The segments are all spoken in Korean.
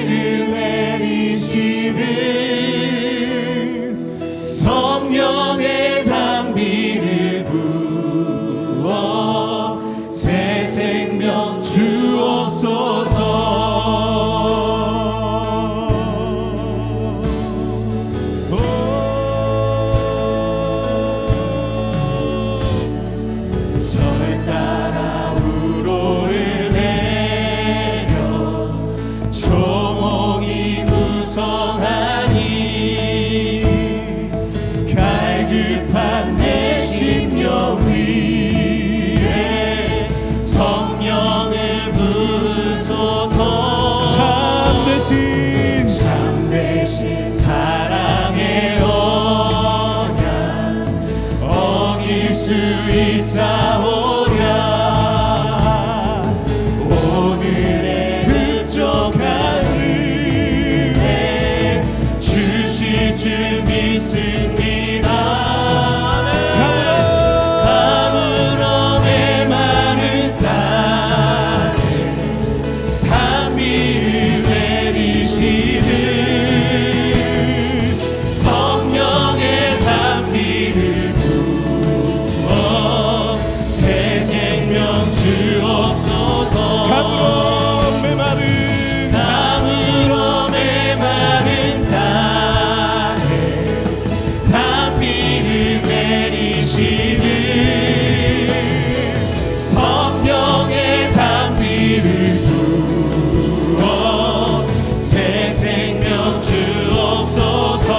담비를 내리시는 성령의 담비를 부어 새 생명 주옵소서. 저를 따라 우로를 내려 조목이 무성하니 갈급한 내 심령 위에 성령을 부으소서. 참되신 사랑의 언약 어길 수 있사오랴. 오늘의 흡족한 은혜 주실 줄 믿습니다. 가물어 메마른 땅에 담비를 내리시는 성령의 담비를 부어 새 생명 주옵소서. 가물어 메마른 땅에 담비를 내리시는 성령의 담비를 부어 새 생명 주옵소서.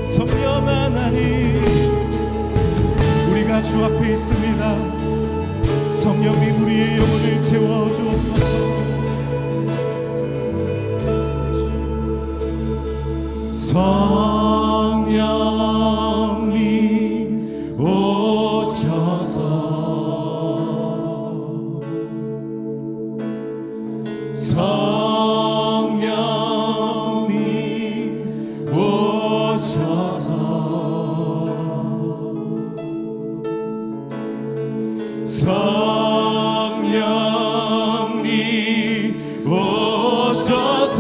성령 하나님, 우리가 주 앞에 있습니다. 성령님 우리의 영혼을 채워주옵소서. 성령님 오셔서 성령님 오셔서 성령님 오셔서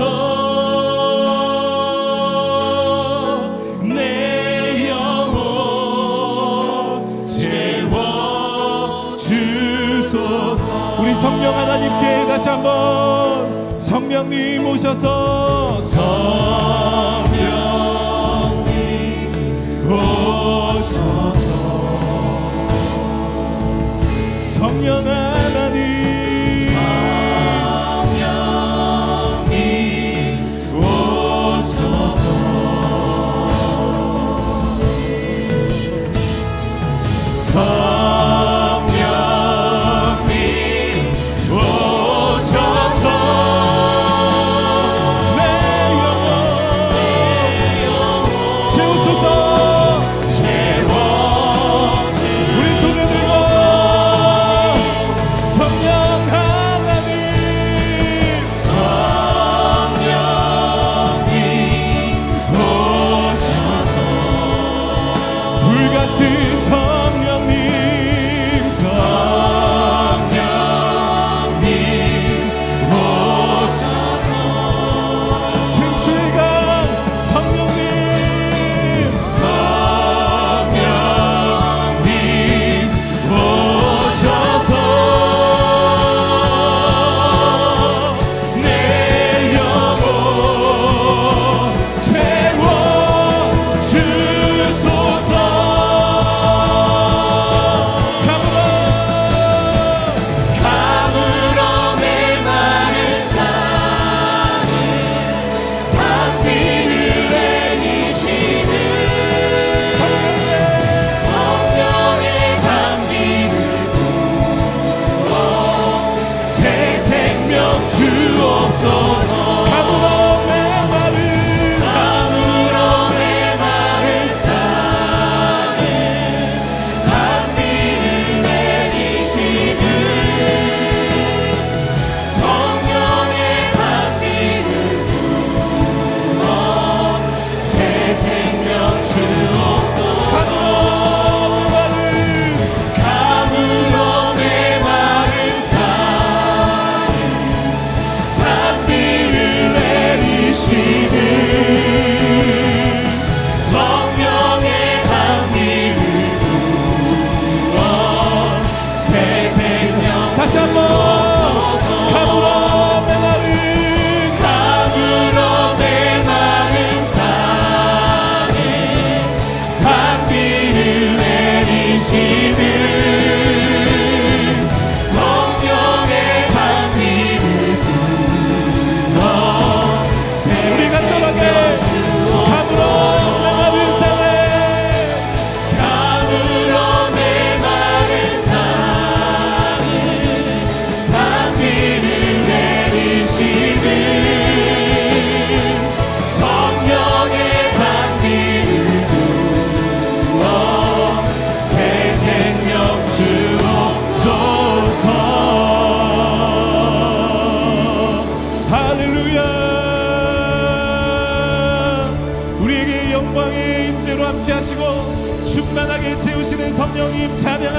내 영혼 채워주소서. 우리 성령 하나님께 다시 한번 성령님 오셔서 성령님 오셔서 성령 하나님 오셔서 성령님 오셔서 내 영혼 채우소서. 채워주소서. 우리 손을 들고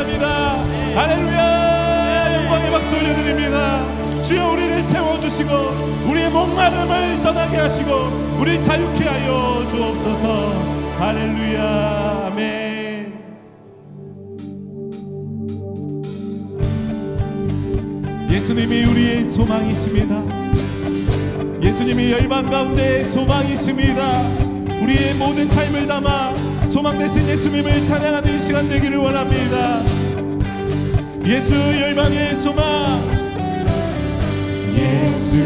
찬양합니다. 할렐루야. 영광의 박수 올려드립니다. 주여 우리를 채워주시고 우리의 목마름을 떠나게 하시고 우리를 자유케 하여 주옵소서. 할렐루야. 아멘. 예수님이 우리의 소망이십니다. 예수님이 열방 가운데 소망이십니다. 우리의 모든 삶을 담아 소망 되신 예수님을 찬양하는 이 시간 되기를 원합니다. 예수 열방의 소망, 예수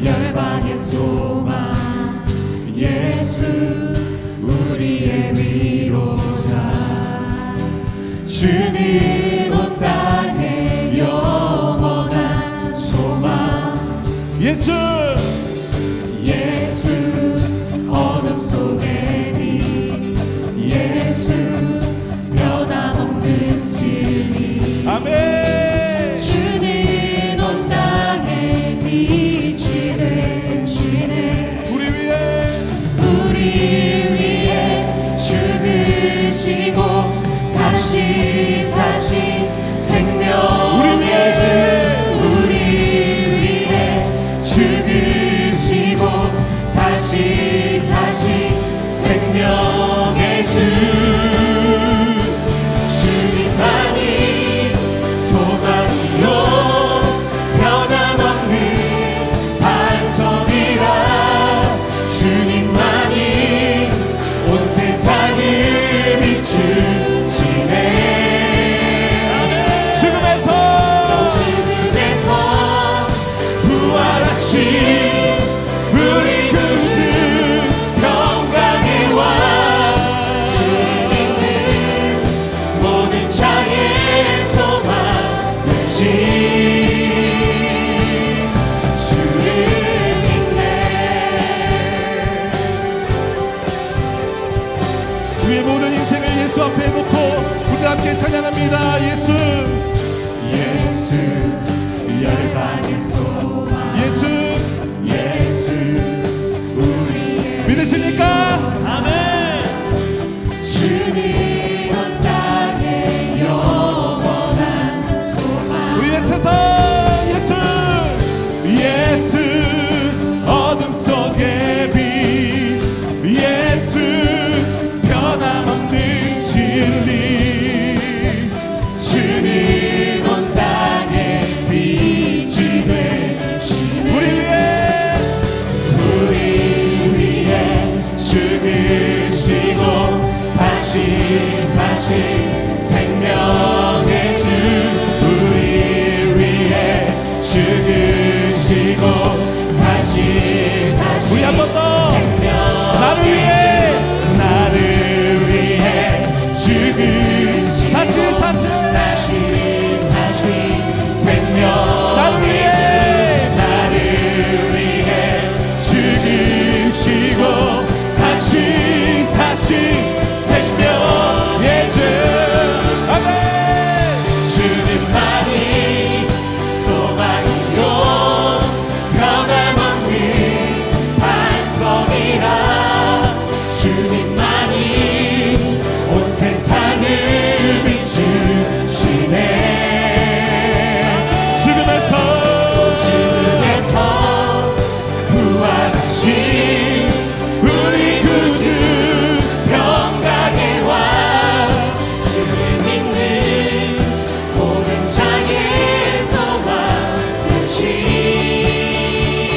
열방의 소망, 예수 우리의 위로자, 주는 온 땅의 영원한 소망. 예수 예수 어둠 속의 빛, 예수 변함없는 진리. 아멘. 주는 온 땅에 빛이 되시네. 우리 위에 죽으시고 다시 사신 생명의 주, 우리 위에 죽으시고 다시 사신 생명의 주, 주님만이 소망이요 변함없는 반석이라. 주님만이 온 세상을 비추시네. 죽음에서 부활하신 우리 구주 평강의 왕, 주님은 모든 자의 소망 되신 주를 믿네. 우리의 모든 인생을 예수 앞에 놓고 우리 함께 찬양합니다. 예수 예수 열방의 소망, 예수 예수 우리의 믿으십니까? 아멘. 주는 온 땅의 영원한 소망. 우리 외쳐서 예수 예수 어둠 속의 빛, 예수 변함없는 진리, 주는 온 땅에 빛이 되시네. 우리 위해 죽으시고 다시 사신 생명의 주, 우리 위해 죽으시고 다시 사신 우리 한 번 더 나를 위해 나를 위해 죽으시고 다시 사신 생명 나를 위해 나를 위해 죽으시고 다시 사신 생명의 주. 아멘. 주님만이 소망이요 변함없는 반석이라. 주님만이 온 세상을 비추시네. 죽음에서 부활하신 우리 구주 평강의 왕, 주를 믿는 모든 자의 소망 되신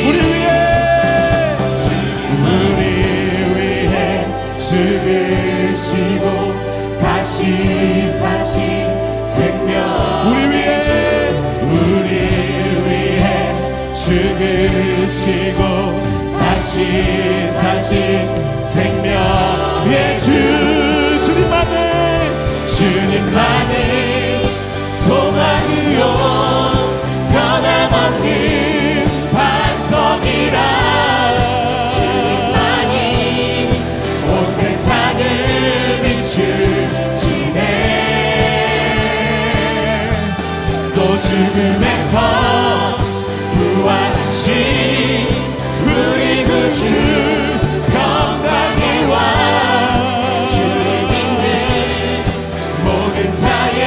우리 위해 죽으시고 다시 사신 생명, 우리 위해 죽으시고 다시 사신 생명의 주, 주님만을 소망이요 변함없는 반석이라. 주님만이 온 세상을 비추시네. 또 죽음에서 부활하신 우리 구주 평강의 왕, 주를 믿는 모든 자의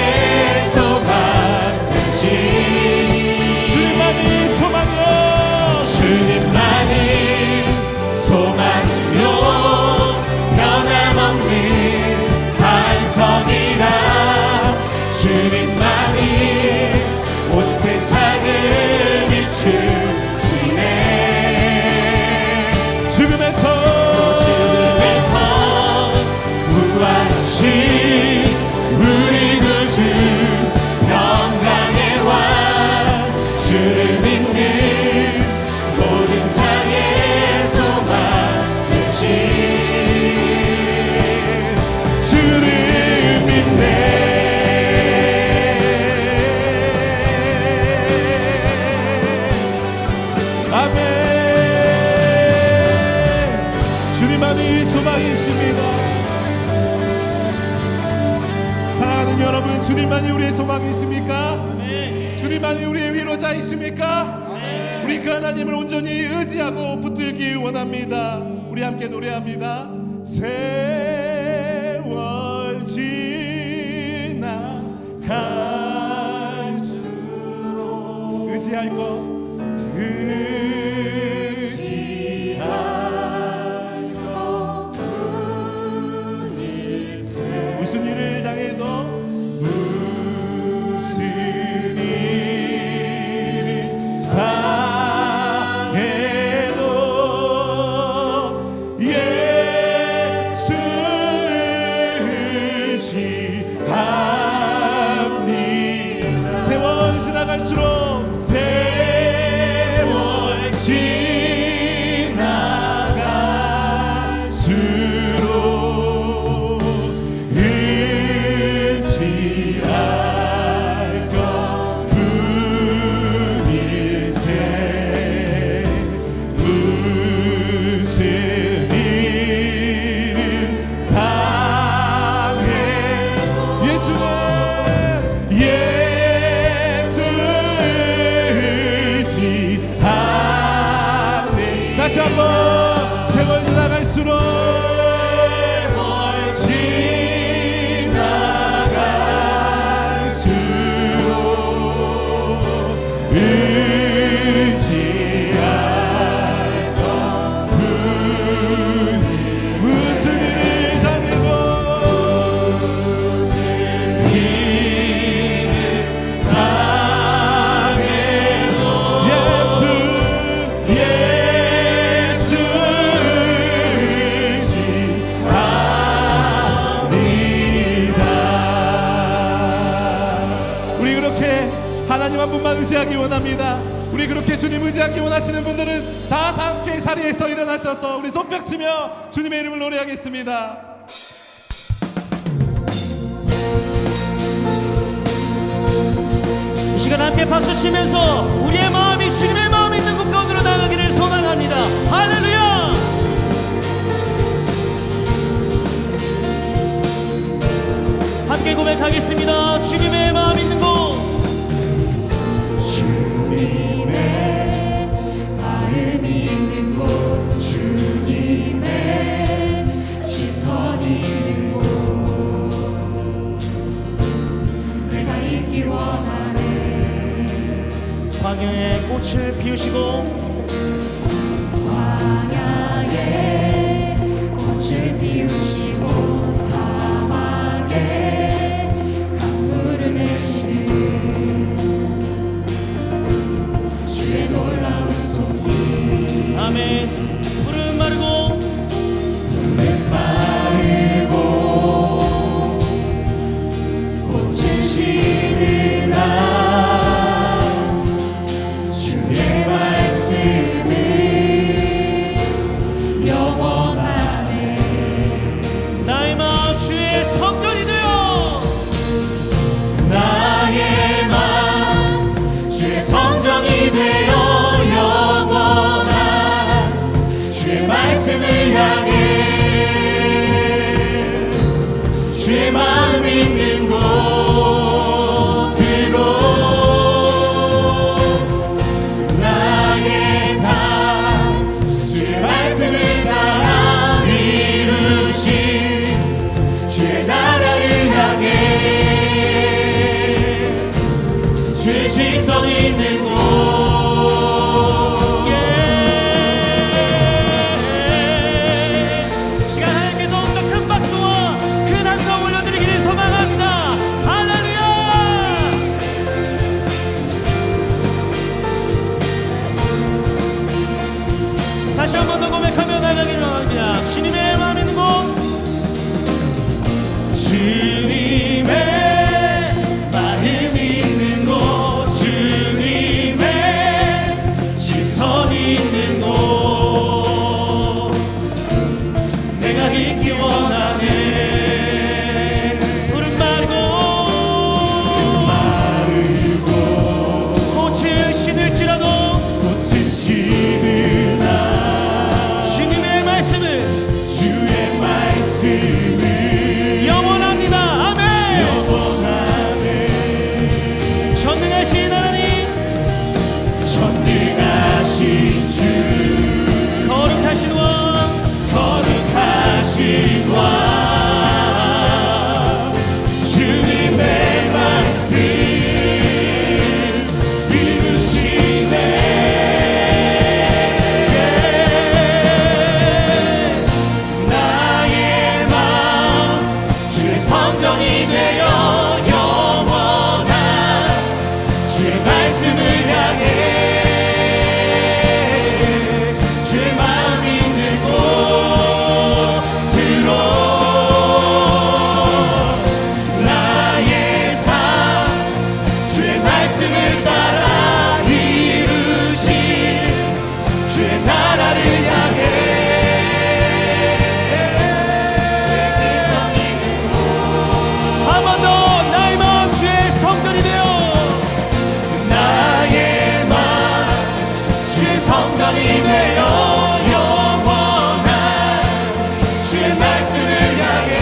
주님만이 온 세상을 비추시네. 죽음에서 구하신 우리 구주 평강의 왕 주를 믿는 모든 자의 소망 되신 주를 믿네. 아멘. 주님만이 소망이십니다. 사랑하는 여러분, 주님만이 우리의 소망이십니까? 주님만이 우리의 위로자이십니까? 우리 그 하나님을 온전히 의지하고 붙들기 원합니다. 우리 함께 노래합니다. 세월 지나갈수록 의지할 것 무슨 일을 당해도 무슨 일을 당해도 예수 의지합니다. 세월 지나갈수록 세월 지나갈수록 의지할 것 뿐일세. 무슨 일을 당해 예수는 예수 의지하네. 다시 한번 세월 지나갈수록 하나님 한 분만 의지하기 원합니다. 우리 그렇게 주님 의지하기 원하시는 분들은 다 함께 자리에서 일어나셔서 우리 손뼉치며 주님의 이름을 노래하겠습니다. 이 시간 함께 박수 치면서 우리의 마음이 주님의 마음이 있는 곳 가운데로 나가기를 소망합니다. 할렐루야. 함께 고백하겠습니다. 주님의 마음 있는 곳, 주님의 마음이 있는 곳, 주님의 시선이 있는 곳, 내가 있기 원하네. 광야의 꽃을 피우시고 광야에 꽃을 피우시고 사막에 강물을 내시는 주의 놀라운 손길. 아멘. 푸른 마르고 꽃을 시느라 주의 말씀은 영원하네. 말씀을 따라 이루신 주의 나라를 향해 한 번 더 나의 마음 주의 성전이 되어 나의 마음 주의 성전이 되어 영원한 주의 말씀을 향해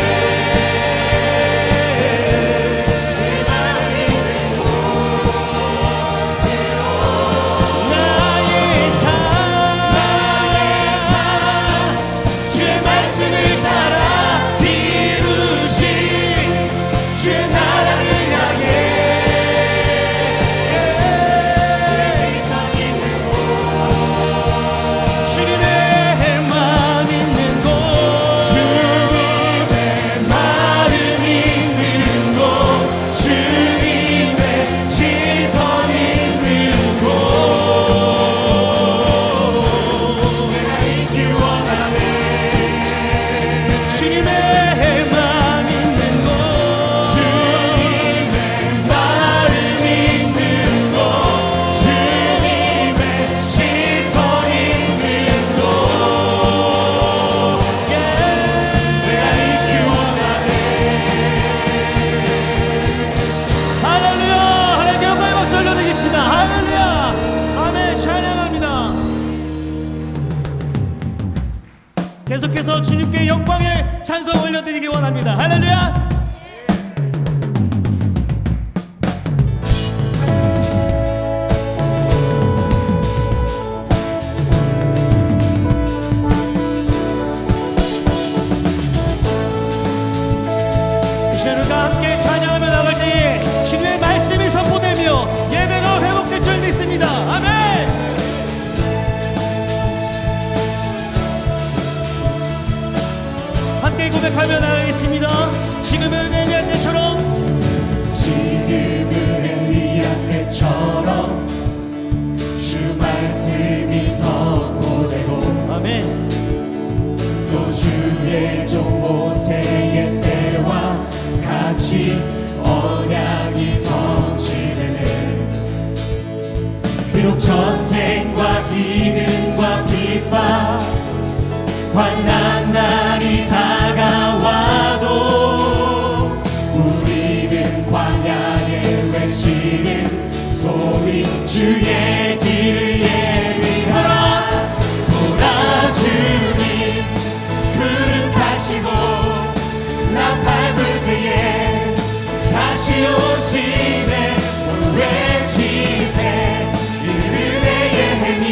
계속해서 주님께 영광의 찬송 올려드리기 원합니다. 할렐루야. 이 시간과 함께 찬양하며 나갈 때에 주님의 말씀이 선포되며 예배가 회복될 줄 믿습니다. 아멘. 함께 고백하며 나가겠습니다. 지금은 엘리야 때처럼 주 말씀이 선포되고 아멘. 또 주의 종 모세의 때와 같이 언약이 성취되네. 비록 전쟁과 기근과 핍박 환난 날이 다가와도 우리는 광야에 외치는 소리 주의 길을 예비하라. 보라 주님 그릇하시고 나 밟을 때에 다시 오시네. 오늘 외치세 은혜의 행위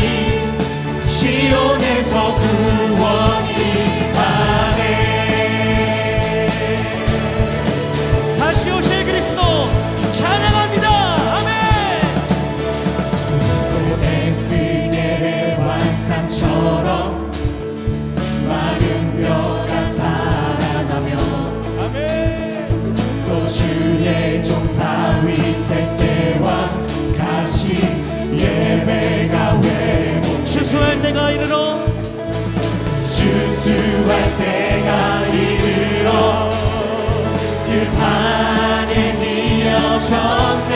시온에서 구원이 가네. 다시 오실 그리스도 찬양합니다. 아멘. 또 에스겔의 환상처럼 마른 뼈가 살아나며 아멘. 또 주의 종 다윗의 때와 같이 예배가 회복 추수할 때가 이르러 추수할 때가 이르러 들판은 이어졌네.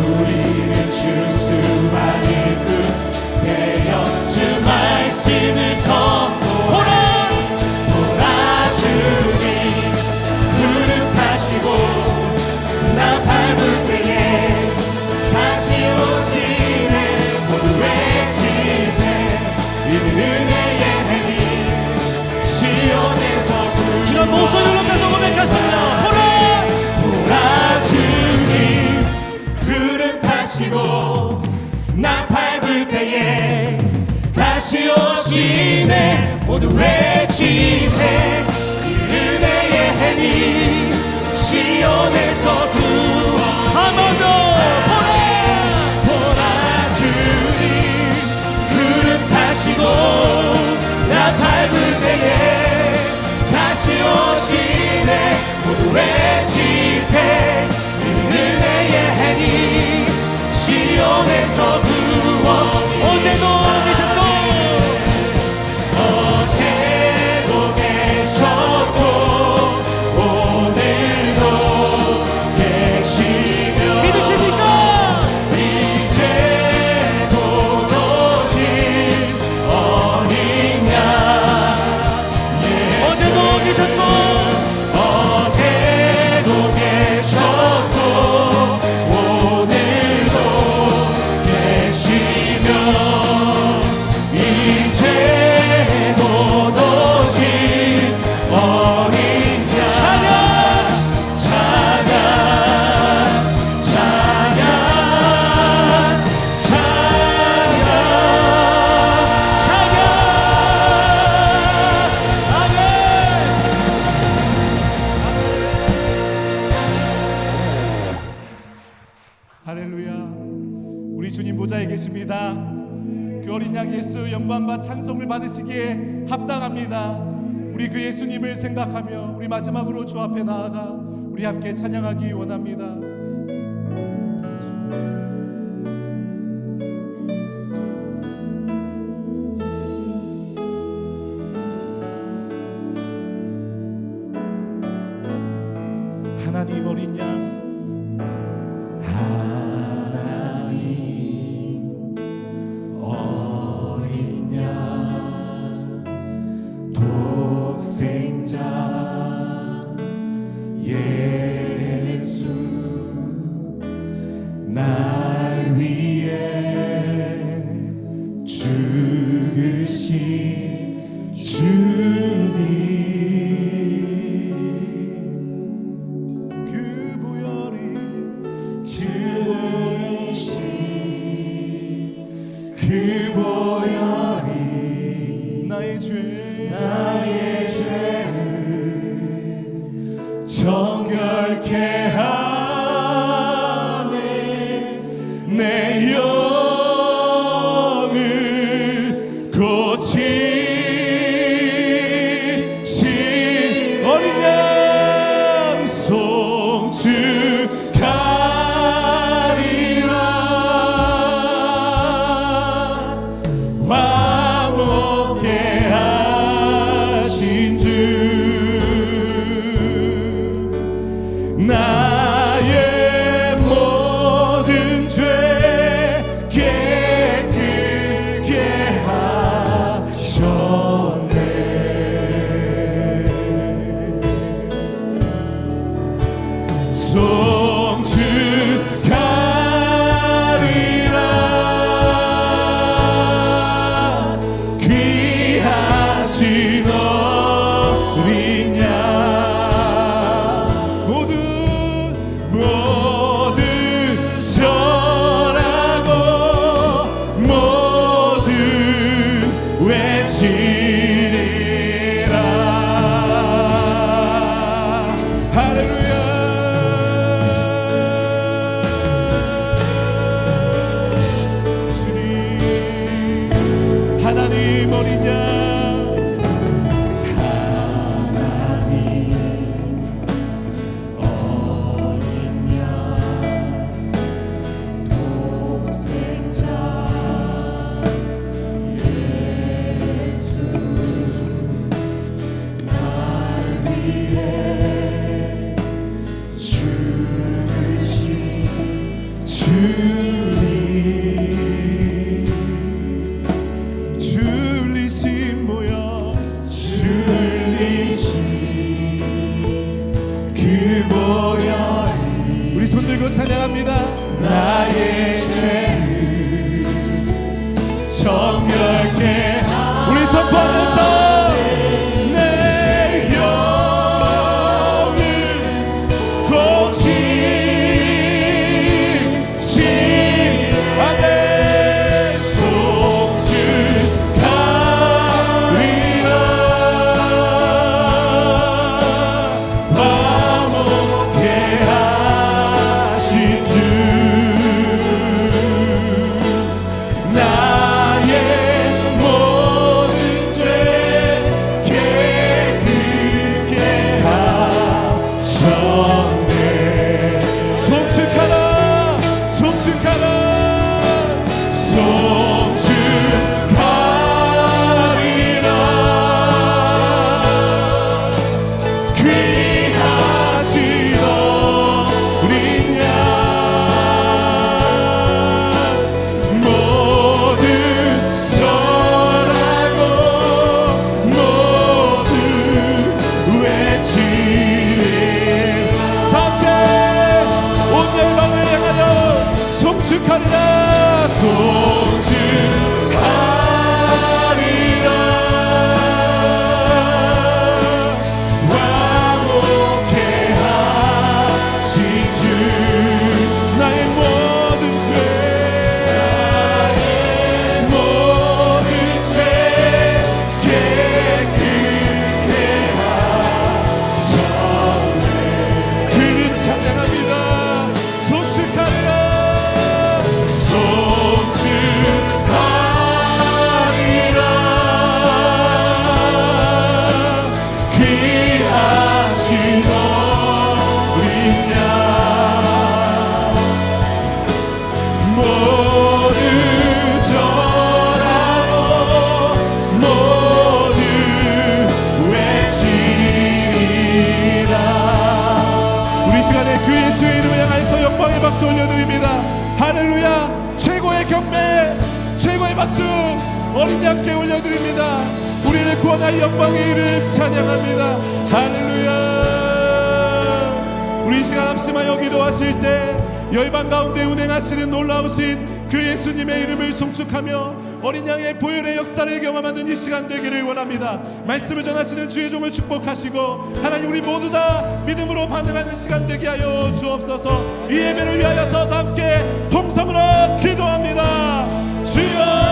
우리는 추수하는 끝 되어 주 말씀을 선포하라. 보라 주님 그릇하시고 나 밟을 때에 다시 오시네. 모두 외치세 은혜의 행위 시온에서 지금 목소리로 계속 고백했습니다. 보라 주님 그릇하시고 나 밟을 때에 다시 오시네. 모두 외치세 은혜의 행위 시온에서 구원. 한 번 더. 보라 주님 그릇하시고 나 밟을 때에 다시 오시네. 모두 외치세 은혜의 행위 시온에서 구원. 어제도 계셨고 어제도 계셨고 오늘도 할렐루야. 우리 주님 보좌에 계십니다. 그 어린 양 예수 영광과 찬송을 받으시기에 합당합니다. 우리 그 예수님을 생각하며 우리 마지막으로 주 앞에 나아가 우리 함께 찬양하기 원합니다. 하나님 어린 양, 독생자 예수 날 위해 죽으신 주님 그 보혈이 나의 죄를 정결케 하네. 내 영을 고치신 어린 양 송축하리라. 화목케 하신 주 나의 모든 죄 깨끗게 하셨네. 송축하리라. 귀하신 어린 양 모두 절하고 모두 외치리라. 할렐루야. 주님 하나님 어린 양, 줄리신 모여 줄리신 그 보혈이 우리 손들고 찬양합니다. 나의 죄를 정결케 우리 선포하면서 내 영을 고치신 아멘. 송축하리라. 화목케 하신 주 나의 모든 죄 깨끗게 하셨네. 송축하라 송축하라 송축하리라. 귀하신 어린 양 모두 절하고 모두 외치리. 함께 온 열방 향하여서 영광의 박수 올려드립니다. 할렐루야. 최고의 경배, 최고의 박수 어린 양께 올려드립니다. 우리를 구원할 영광의 이름 찬양합니다. 할렐루야. 우리 이 시간 합심하여 기도하실 때 열방 가운데 운행하시는 놀라우신 그 예수님의 이름을 송축하며 어린 양의 보혈의 역사를 경험하는 이 시간 되기를 원합니다. 말씀을 전하시는 주의 종을 축복하시고 하나님 우리 모두 다 믿음으로 반응하는 시간 되게 하여 주옵소서. 이 예배를 위하여서 다 함께 통성으로 기도합니다. 주여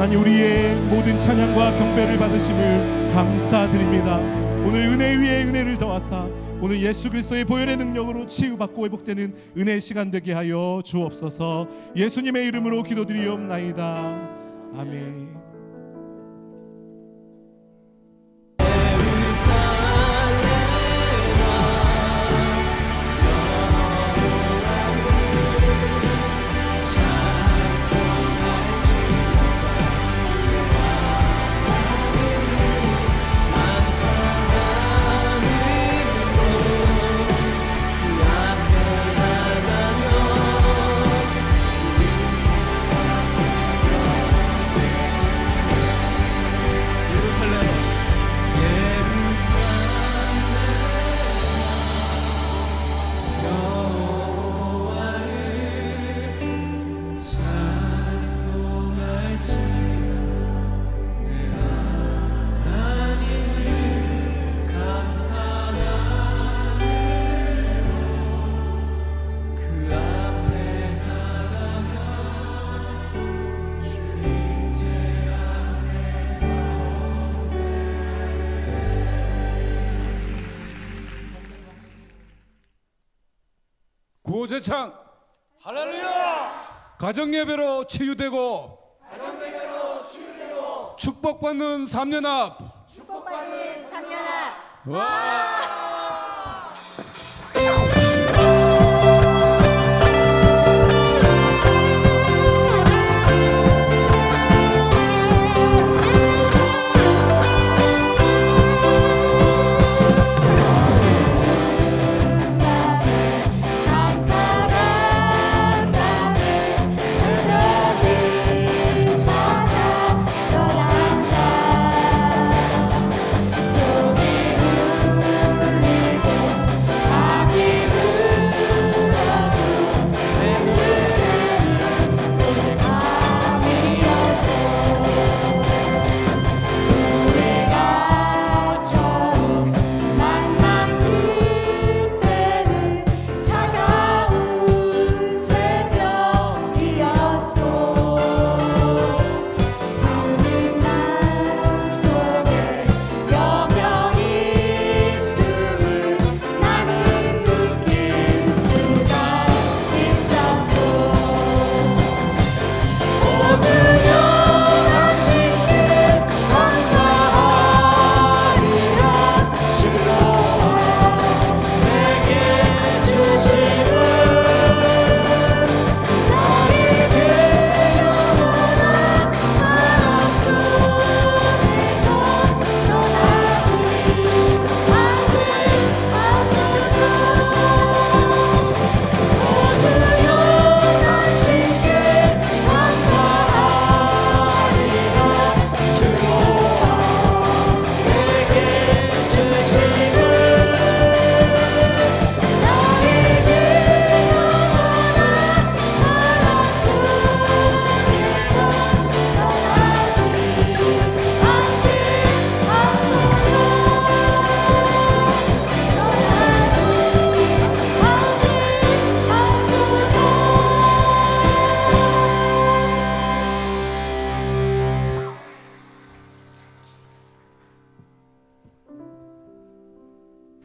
하나님 우리의 모든 찬양과 경배를 받으심을 감사드립니다. 오늘 은혜 위에 은혜를 더하사 오늘 예수 그리스도의 보혈의 능력으로 치유받고 회복되는 은혜의 시간 되게 하여 주옵소서. 예수님의 이름으로 기도드리옵나이다. 아멘. 구호제창 할렐루야. 가정예배로 치유되고 축복받는 3연합 축복받는 3연합. 와. 새벽이 찾아 떠난다. 종이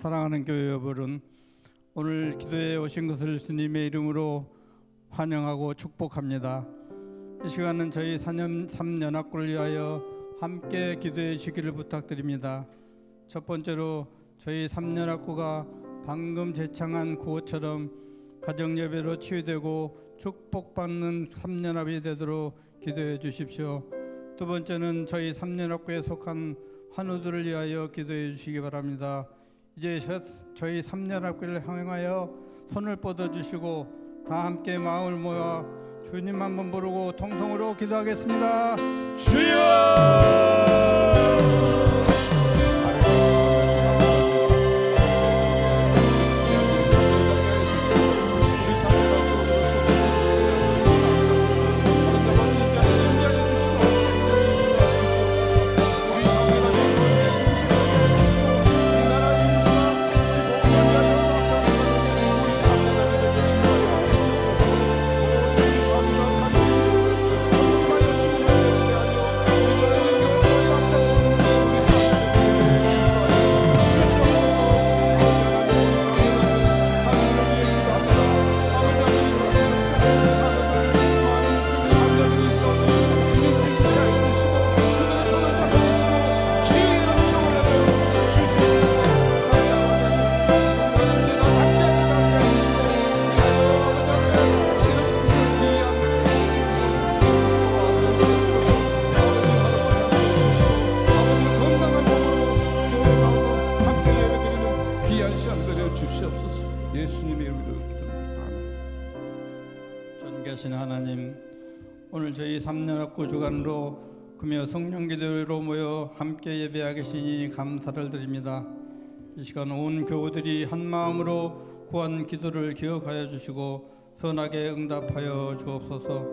사랑하는 교회 여러분, 오늘 기도에 오신 것을 주님의 이름으로 환영하고 축복합니다. 이 시간은 저희 3연합구를 위하여 함께 기도해 주시기를 부탁드립니다. 첫 번째로 저희 3연합구가 방금 제창한 구호처럼 가정예배로 치유되고 축복받는 3연합이 되도록 기도해 주십시오. 두 번째는 저희 3연합구에 속한 환우들을 위하여 기도해 주시기 바랍니다. 이제 저희 3연합구를 향하여 손을 뻗어주시고 다 함께 마음을 모아 주님 한번 부르고 통성으로 기도하겠습니다. 예수님의 이름으로 기도합니다. 아멘. 전계신 하나님, 오늘 저희 3연합구 주간으로 금요 성령기도로 모여 함께 예배하겠으니 감사를 드립니다. 이 시간 온 교우들이 한 마음으로 구한 기도를 기억하여 주시고 선하게 응답하여 주옵소서.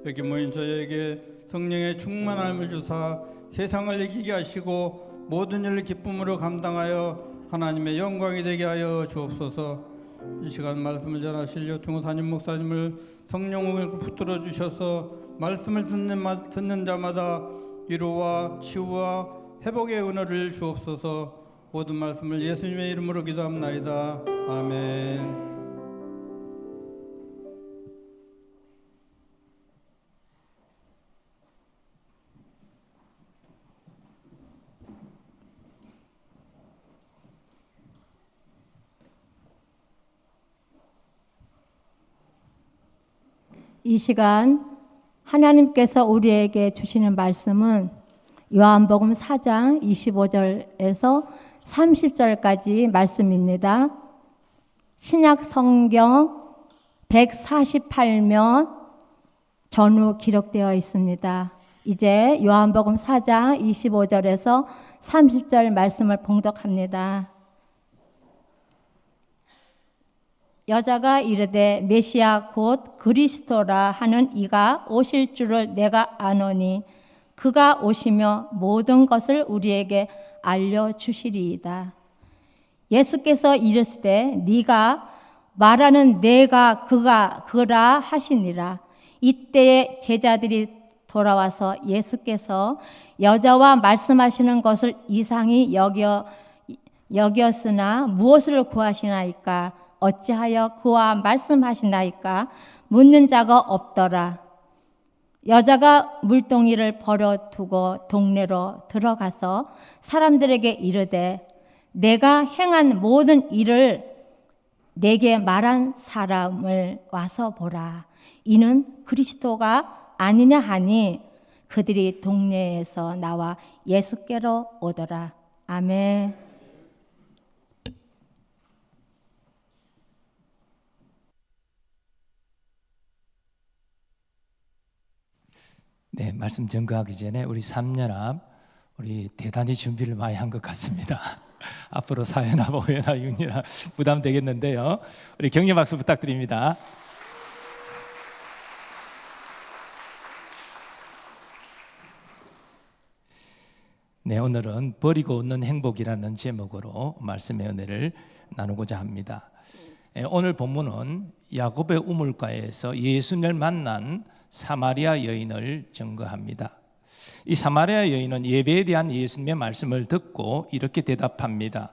여기 모인 저희에게 성령의 충만함을 주사 세상을 이기게 하시고 모든 일을 기쁨으로 감당하여 하나님의 영광이 되게 하여 주옵소서. 이 시간 말씀을 전하실 여충호 담임 목사님을 성령으로 붙들어 주셔서 말씀을 듣는 자마다 위로와 치유와 회복의 은혜를 주옵소서. 모든 말씀을 예수님의 이름으로 기도합나이다. 아멘. 이 시간 하나님께서 우리에게 주시는 말씀은 요한복음 4장 25절에서 30절까지 말씀입니다. 신약 성경 148면 전후 기록되어 있습니다. 이제 요한복음 4장 25절에서 30절 말씀을 봉독합니다. 여자가 이르되 메시아 곧 그리스도라 하는 이가 오실 줄을 내가 아노니 그가 오시며 모든 것을 우리에게 알려주시리이다. 예수께서 이르시되 네가 말하는 내가 그라 하시니라. 이때에 제자들이 돌아와서 예수께서 여자와 말씀하시는 것을 이상히 여겼으나 무엇을 구하시나이까? 어찌하여 그와 말씀하시나이까? 묻는 자가 없더라. 여자가 물동이를 버려두고 동네로 들어가서 사람들에게 이르되 내가 행한 모든 일을 내게 말한 사람을 와서 보라. 이는 그리스도가 아니냐 하니 그들이 동네에서 나와 예수께로 오더라. 아멘. 네, 말씀 전거하기 전에 우리 3연합 우리 대단히 준비를 많이 한 것 같습니다. 앞으로 4연합, 5연합, 6연합 부담되겠는데요. 우리 격려 박수 부탁드립니다. 네, 오늘은 버리고 얻는 행복이라는 제목으로 말씀의 은혜를 나누고자 합니다. 오늘 본문은 야곱의 우물가에서 예수님을 만난 사마리아 여인을 증거합니다. 이 사마리아 여인은 예배에 대한 예수님의 말씀을 듣고 이렇게 대답합니다.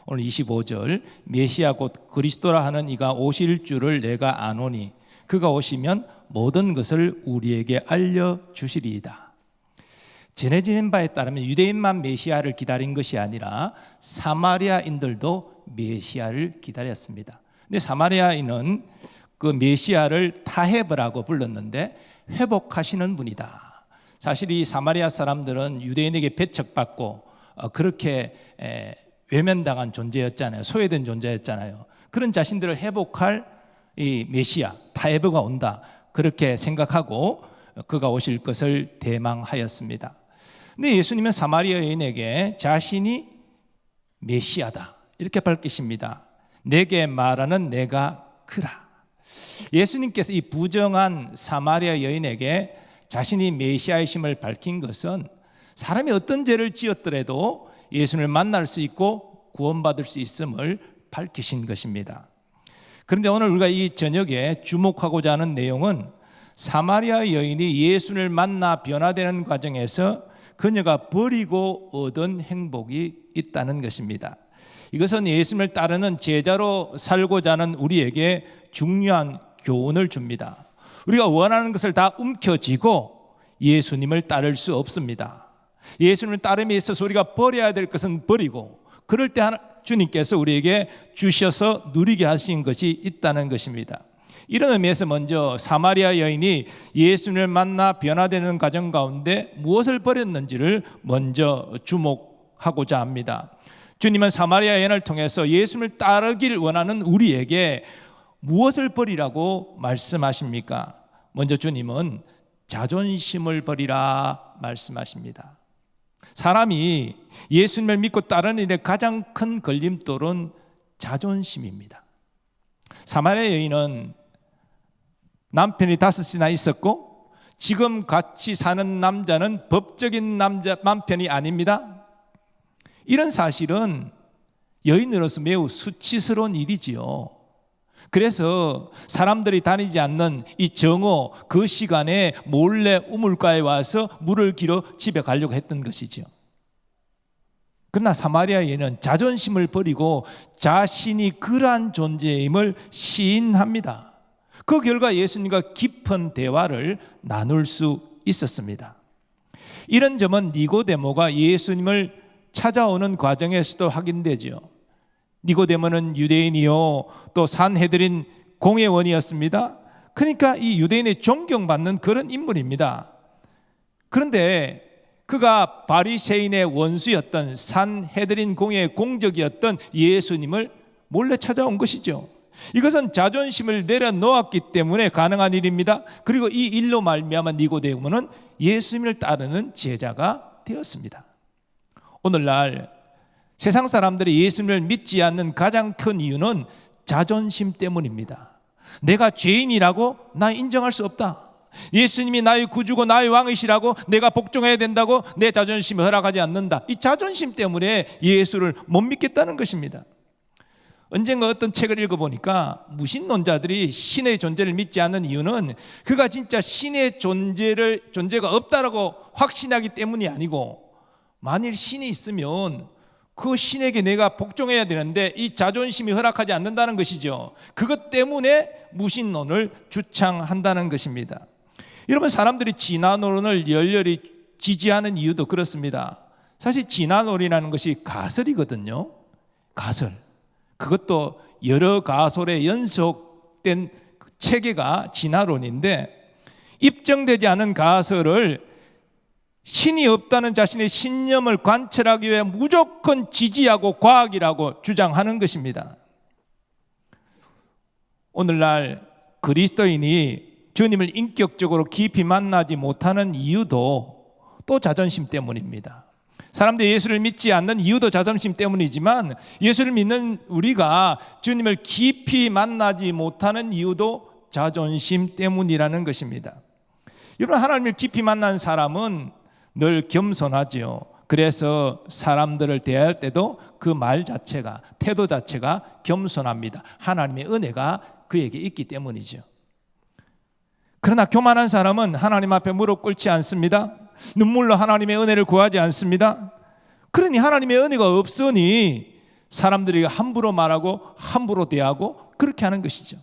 오늘 25절 메시아 곧 그리스도라 하는 이가 오실 줄을 내가 아노니 그가 오시면 모든 것을 우리에게 알려주시리이다. 전해지는 바에 따르면 유대인만 메시아를 기다린 것이 아니라 사마리아인들도 메시아를 기다렸습니다. 근데 사마리아인은 그 메시아를 타헤브라고 불렀는데 회복하시는 분이다. 사실 이 사마리아 사람들은 유대인에게 배척받고 그렇게 외면당한 존재였잖아요. 소외된 존재였잖아요. 그런 자신들을 회복할 이 메시아 타헤브가 온다, 그렇게 생각하고 그가 오실 것을 대망하였습니다. 근데 예수님은 사마리아 여인에게 자신이 메시아다 이렇게 밝히십니다. 내게 말하는 내가 그라. 예수님께서 이 부정한 사마리아 여인에게 자신이 메시아이심을 밝힌 것은 사람이 어떤 죄를 지었더라도 예수님을 만날 수 있고 구원받을 수 있음을 밝히신 것입니다. 그런데 오늘 우리가 이 저녁에 주목하고자 하는 내용은 사마리아 여인이 예수를 만나 변화되는 과정에서 그녀가 버리고 얻은 행복이 있다는 것입니다. 이것은 예수님을 따르는 제자로 살고자 하는 우리에게 중요한 교훈을 줍니다. 우리가 원하는 것을 다 움켜쥐고 예수님을 따를 수 없습니다. 예수님을 따름에 있어서 우리가 버려야 될 것은 버리고, 그럴 때 주님께서 우리에게 주셔서 누리게 하신 것이 있다는 것입니다. 이런 의미에서 먼저 사마리아 여인이 예수님을 만나 변화되는 과정 가운데 무엇을 버렸는지를 먼저 주목하고자 합니다. 주님은 사마리아 여인을 통해서 예수님을 따르길 원하는 우리에게 무엇을 버리라고 말씀하십니까? 먼저 주님은 자존심을 버리라 말씀하십니다. 사람이 예수님을 믿고 따르는 일의 가장 큰 걸림돌은 자존심입니다. 사마리아 여인은 남편이 5이나 있었고 지금 같이 사는 남자는 법적인 남편이 아닙니다. 이런 사실은 여인으로서 매우 수치스러운 일이지요. 그래서 사람들이 다니지 않는 이 정오 그 시간에 몰래 우물가에 와서 물을 길어 집에 가려고 했던 것이죠. 그러나 사마리아 여인은 자존심을 버리고 자신이 그러한 존재임을 시인합니다. 그 결과 예수님과 깊은 대화를 나눌 수 있었습니다. 이런 점은 니고데모가 예수님을 찾아오는 과정에서도 확인되죠. 니고데모는 유대인이요 또 산헤드린 공회원이었습니다. 그러니까 이 유대인의 존경받는 그런 인물입니다. 그런데 그가 바리새인의 원수였던 산헤드린 공회의 공적이었던 예수님을 몰래 찾아온 것이죠. 이것은 자존심을 내려놓았기 때문에 가능한 일입니다. 그리고 이 일로 말미암아 니고데모는 예수님을 따르는 제자가 되었습니다. 오늘날 세상 사람들이 예수님을 믿지 않는 가장 큰 이유는 자존심 때문입니다. 내가 죄인이라고 나 인정할 수 없다. 예수님이 나의 구주고 나의 왕이시라고 내가 복종해야 된다고 내 자존심이 허락하지 않는다. 이 자존심 때문에 예수를 못 믿겠다는 것입니다. 언젠가 어떤 책을 읽어보니까 무신론자들이 신의 존재를 믿지 않는 이유는 그가 진짜 신의 존재가 없다라고 확신하기 때문이 아니고, 만일 신이 있으면 그 신에게 내가 복종해야 되는데 이 자존심이 허락하지 않는다는 것이죠. 그것 때문에 무신론을 주창한다는 것입니다. 여러분, 사람들이 진화론을 열렬히 지지하는 이유도 그렇습니다. 사실 진화론이라는 것이 가설이거든요. 가설. 그것도 여러 가설에 연속된 체계가 진화론인데, 입증되지 않은 가설을 신이 없다는 자신의 신념을 관철하기 위해 무조건 지지하고 과학이라고 주장하는 것입니다. 오늘날 그리스도인이 주님을 인격적으로 깊이 만나지 못하는 이유도 또 자존심 때문입니다. 사람들이 예수를 믿지 않는 이유도 자존심 때문이지만, 예수를 믿는 우리가 주님을 깊이 만나지 못하는 이유도 자존심 때문이라는 것입니다. 여러분, 하나님을 깊이 만난 사람은 늘 겸손하지요. 그래서 사람들을 대할 때도 그 말 자체가, 태도 자체가 겸손합니다. 하나님의 은혜가 그에게 있기 때문이죠. 그러나 교만한 사람은 하나님 앞에 무릎 꿇지 않습니다. 눈물로 하나님의 은혜를 구하지 않습니다. 그러니 하나님의 은혜가 없으니 사람들이 함부로 말하고 함부로 대하고 그렇게 하는 것이죠.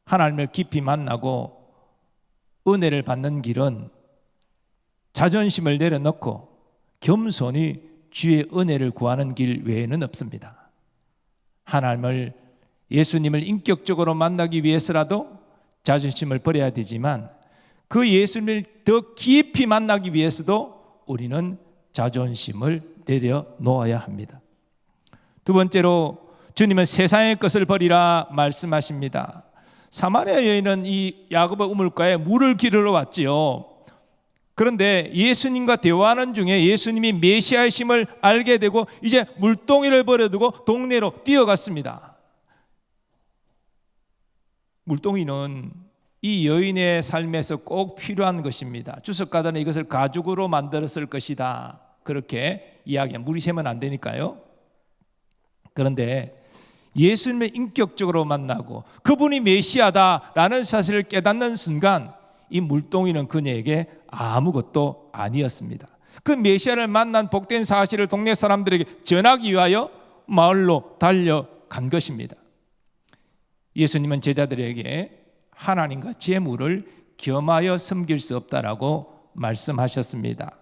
하나님을 깊이 만나고 은혜를 받는 길은 자존심을 내려놓고 겸손히 주의 은혜를 구하는 길 외에는 없습니다. 하나님을, 예수님을 인격적으로 만나기 위해서라도 자존심을 버려야 되지만 그 예수님을 더 깊이 만나기 위해서도 우리는 자존심을 내려놓아야 합니다. 두 번째로 주님은 세상의 것을 버리라 말씀하십니다. 사마리아 여인은 이 야곱의 우물가에 물을 기르러 왔지요. 그런데 예수님과 대화하는 중에 예수님이 메시아이심을 알게 되고 이제 물동이를 버려두고 동네로 뛰어갔습니다. 물동이는 이 여인의 삶에서 꼭 필요한 것입니다. 주석가들은 이것을 가죽으로 만들었을 것이다, 그렇게 이야기합니다. 물이 새면 안 되니까요. 그런데 예수님을 인격적으로 만나고 그분이 메시아다라는 사실을 깨닫는 순간 이 물동이는 그녀에게 아무것도 아니었습니다. 그 메시아를 만난 복된 사실을 동네 사람들에게 전하기 위하여 마을로 달려간 것입니다. 예수님은 제자들에게 하나님과 재물을 겸하여 섬길 수 없다라고 말씀하셨습니다.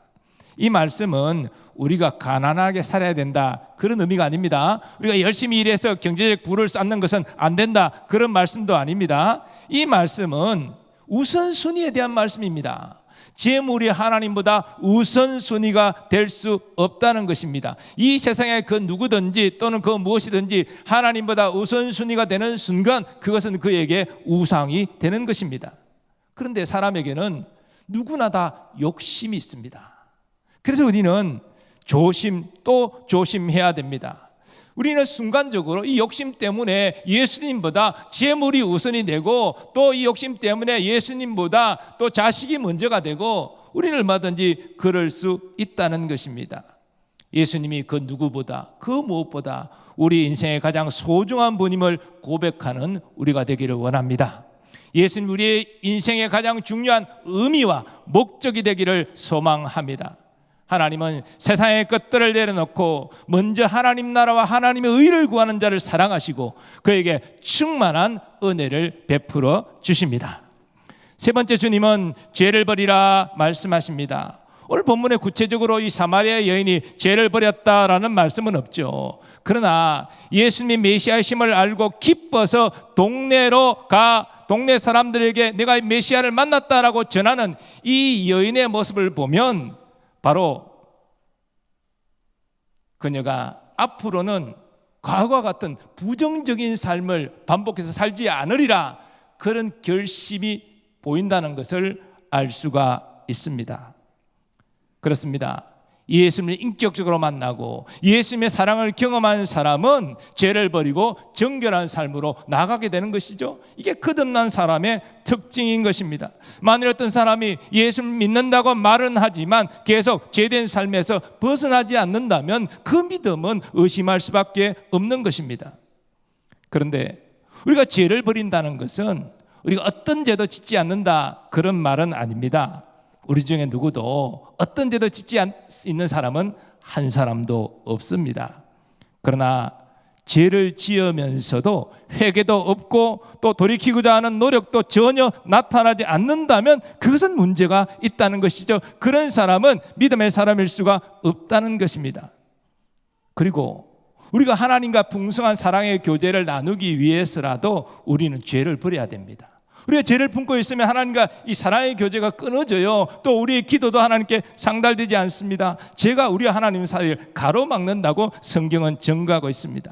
이 말씀은 우리가 가난하게 살아야 된다, 그런 의미가 아닙니다. 우리가 열심히 일해서 경제적 부를 쌓는 것은 안 된다, 그런 말씀도 아닙니다. 이 말씀은 우선순위에 대한 말씀입니다. 재물이 하나님보다 우선순위가 될 수 없다는 것입니다. 이 세상에 그 누구든지 또는 그 무엇이든지 하나님보다 우선순위가 되는 순간 그것은 그에게 우상이 되는 것입니다. 그런데 사람에게는 누구나 다 욕심이 있습니다. 그래서 우리는 조심 또 조심해야 됩니다. 우리는 순간적으로 이 욕심 때문에 예수님보다 재물이 우선이 되고 또 이 욕심 때문에 예수님보다 또 자식이 먼저가 되고 우리는 얼마든지 그럴 수 있다는 것입니다. 예수님이 그 누구보다 그 무엇보다 우리 인생의 가장 소중한 분임을 고백하는 우리가 되기를 원합니다. 예수님 우리의 인생의 가장 중요한 의미와 목적이 되기를 소망합니다. 하나님은 세상의 것들을 내려놓고 먼저 하나님 나라와 하나님의 의를 구하는 자를 사랑하시고 그에게 충만한 은혜를 베풀어 주십니다. 세 번째, 주님은 죄를 버리라 말씀하십니다. 오늘 본문에 구체적으로 이 사마리아 여인이 죄를 버렸다라는 말씀은 없죠. 그러나 예수님이 메시아이심을 알고 기뻐서 동네로 가 동네 사람들에게 내가 메시아를 만났다라고 전하는 이 여인의 모습을 보면 바로 그녀가 앞으로는 과거와 같은 부정적인 삶을 반복해서 살지 않으리라, 그런 결심이 보인다는 것을 알 수가 있습니다. 그렇습니다. 예수님을 인격적으로 만나고 예수님의 사랑을 경험한 사람은 죄를 버리고 정결한 삶으로 나가게 되는 것이죠. 이게 거듭난 사람의 특징인 것입니다. 만일 어떤 사람이 예수를 믿는다고 말은 하지만 계속 죄된 삶에서 벗어나지 않는다면 그 믿음은 의심할 수밖에 없는 것입니다. 그런데 우리가 죄를 버린다는 것은 우리가 어떤 죄도 짓지 않는다, 그런 말은 아닙니다. 우리 중에 누구도 어떤 죄도 짓지 않는 사람은 한 사람도 없습니다. 그러나 죄를 지으면서도 회개도 없고 또 돌이키고자 하는 노력도 전혀 나타나지 않는다면 그것은 문제가 있다는 것이죠. 그런 사람은 믿음의 사람일 수가 없다는 것입니다. 그리고 우리가 하나님과 풍성한 사랑의 교제를 나누기 위해서라도 우리는 죄를 버려야 됩니다. 우리가 죄를 품고 있으면 하나님과 이 사랑의 교제가 끊어져요. 또 우리의 기도도 하나님께 상달되지 않습니다. 죄가 우리와 하나님 사이를 가로막는다고 성경은 증거하고 있습니다.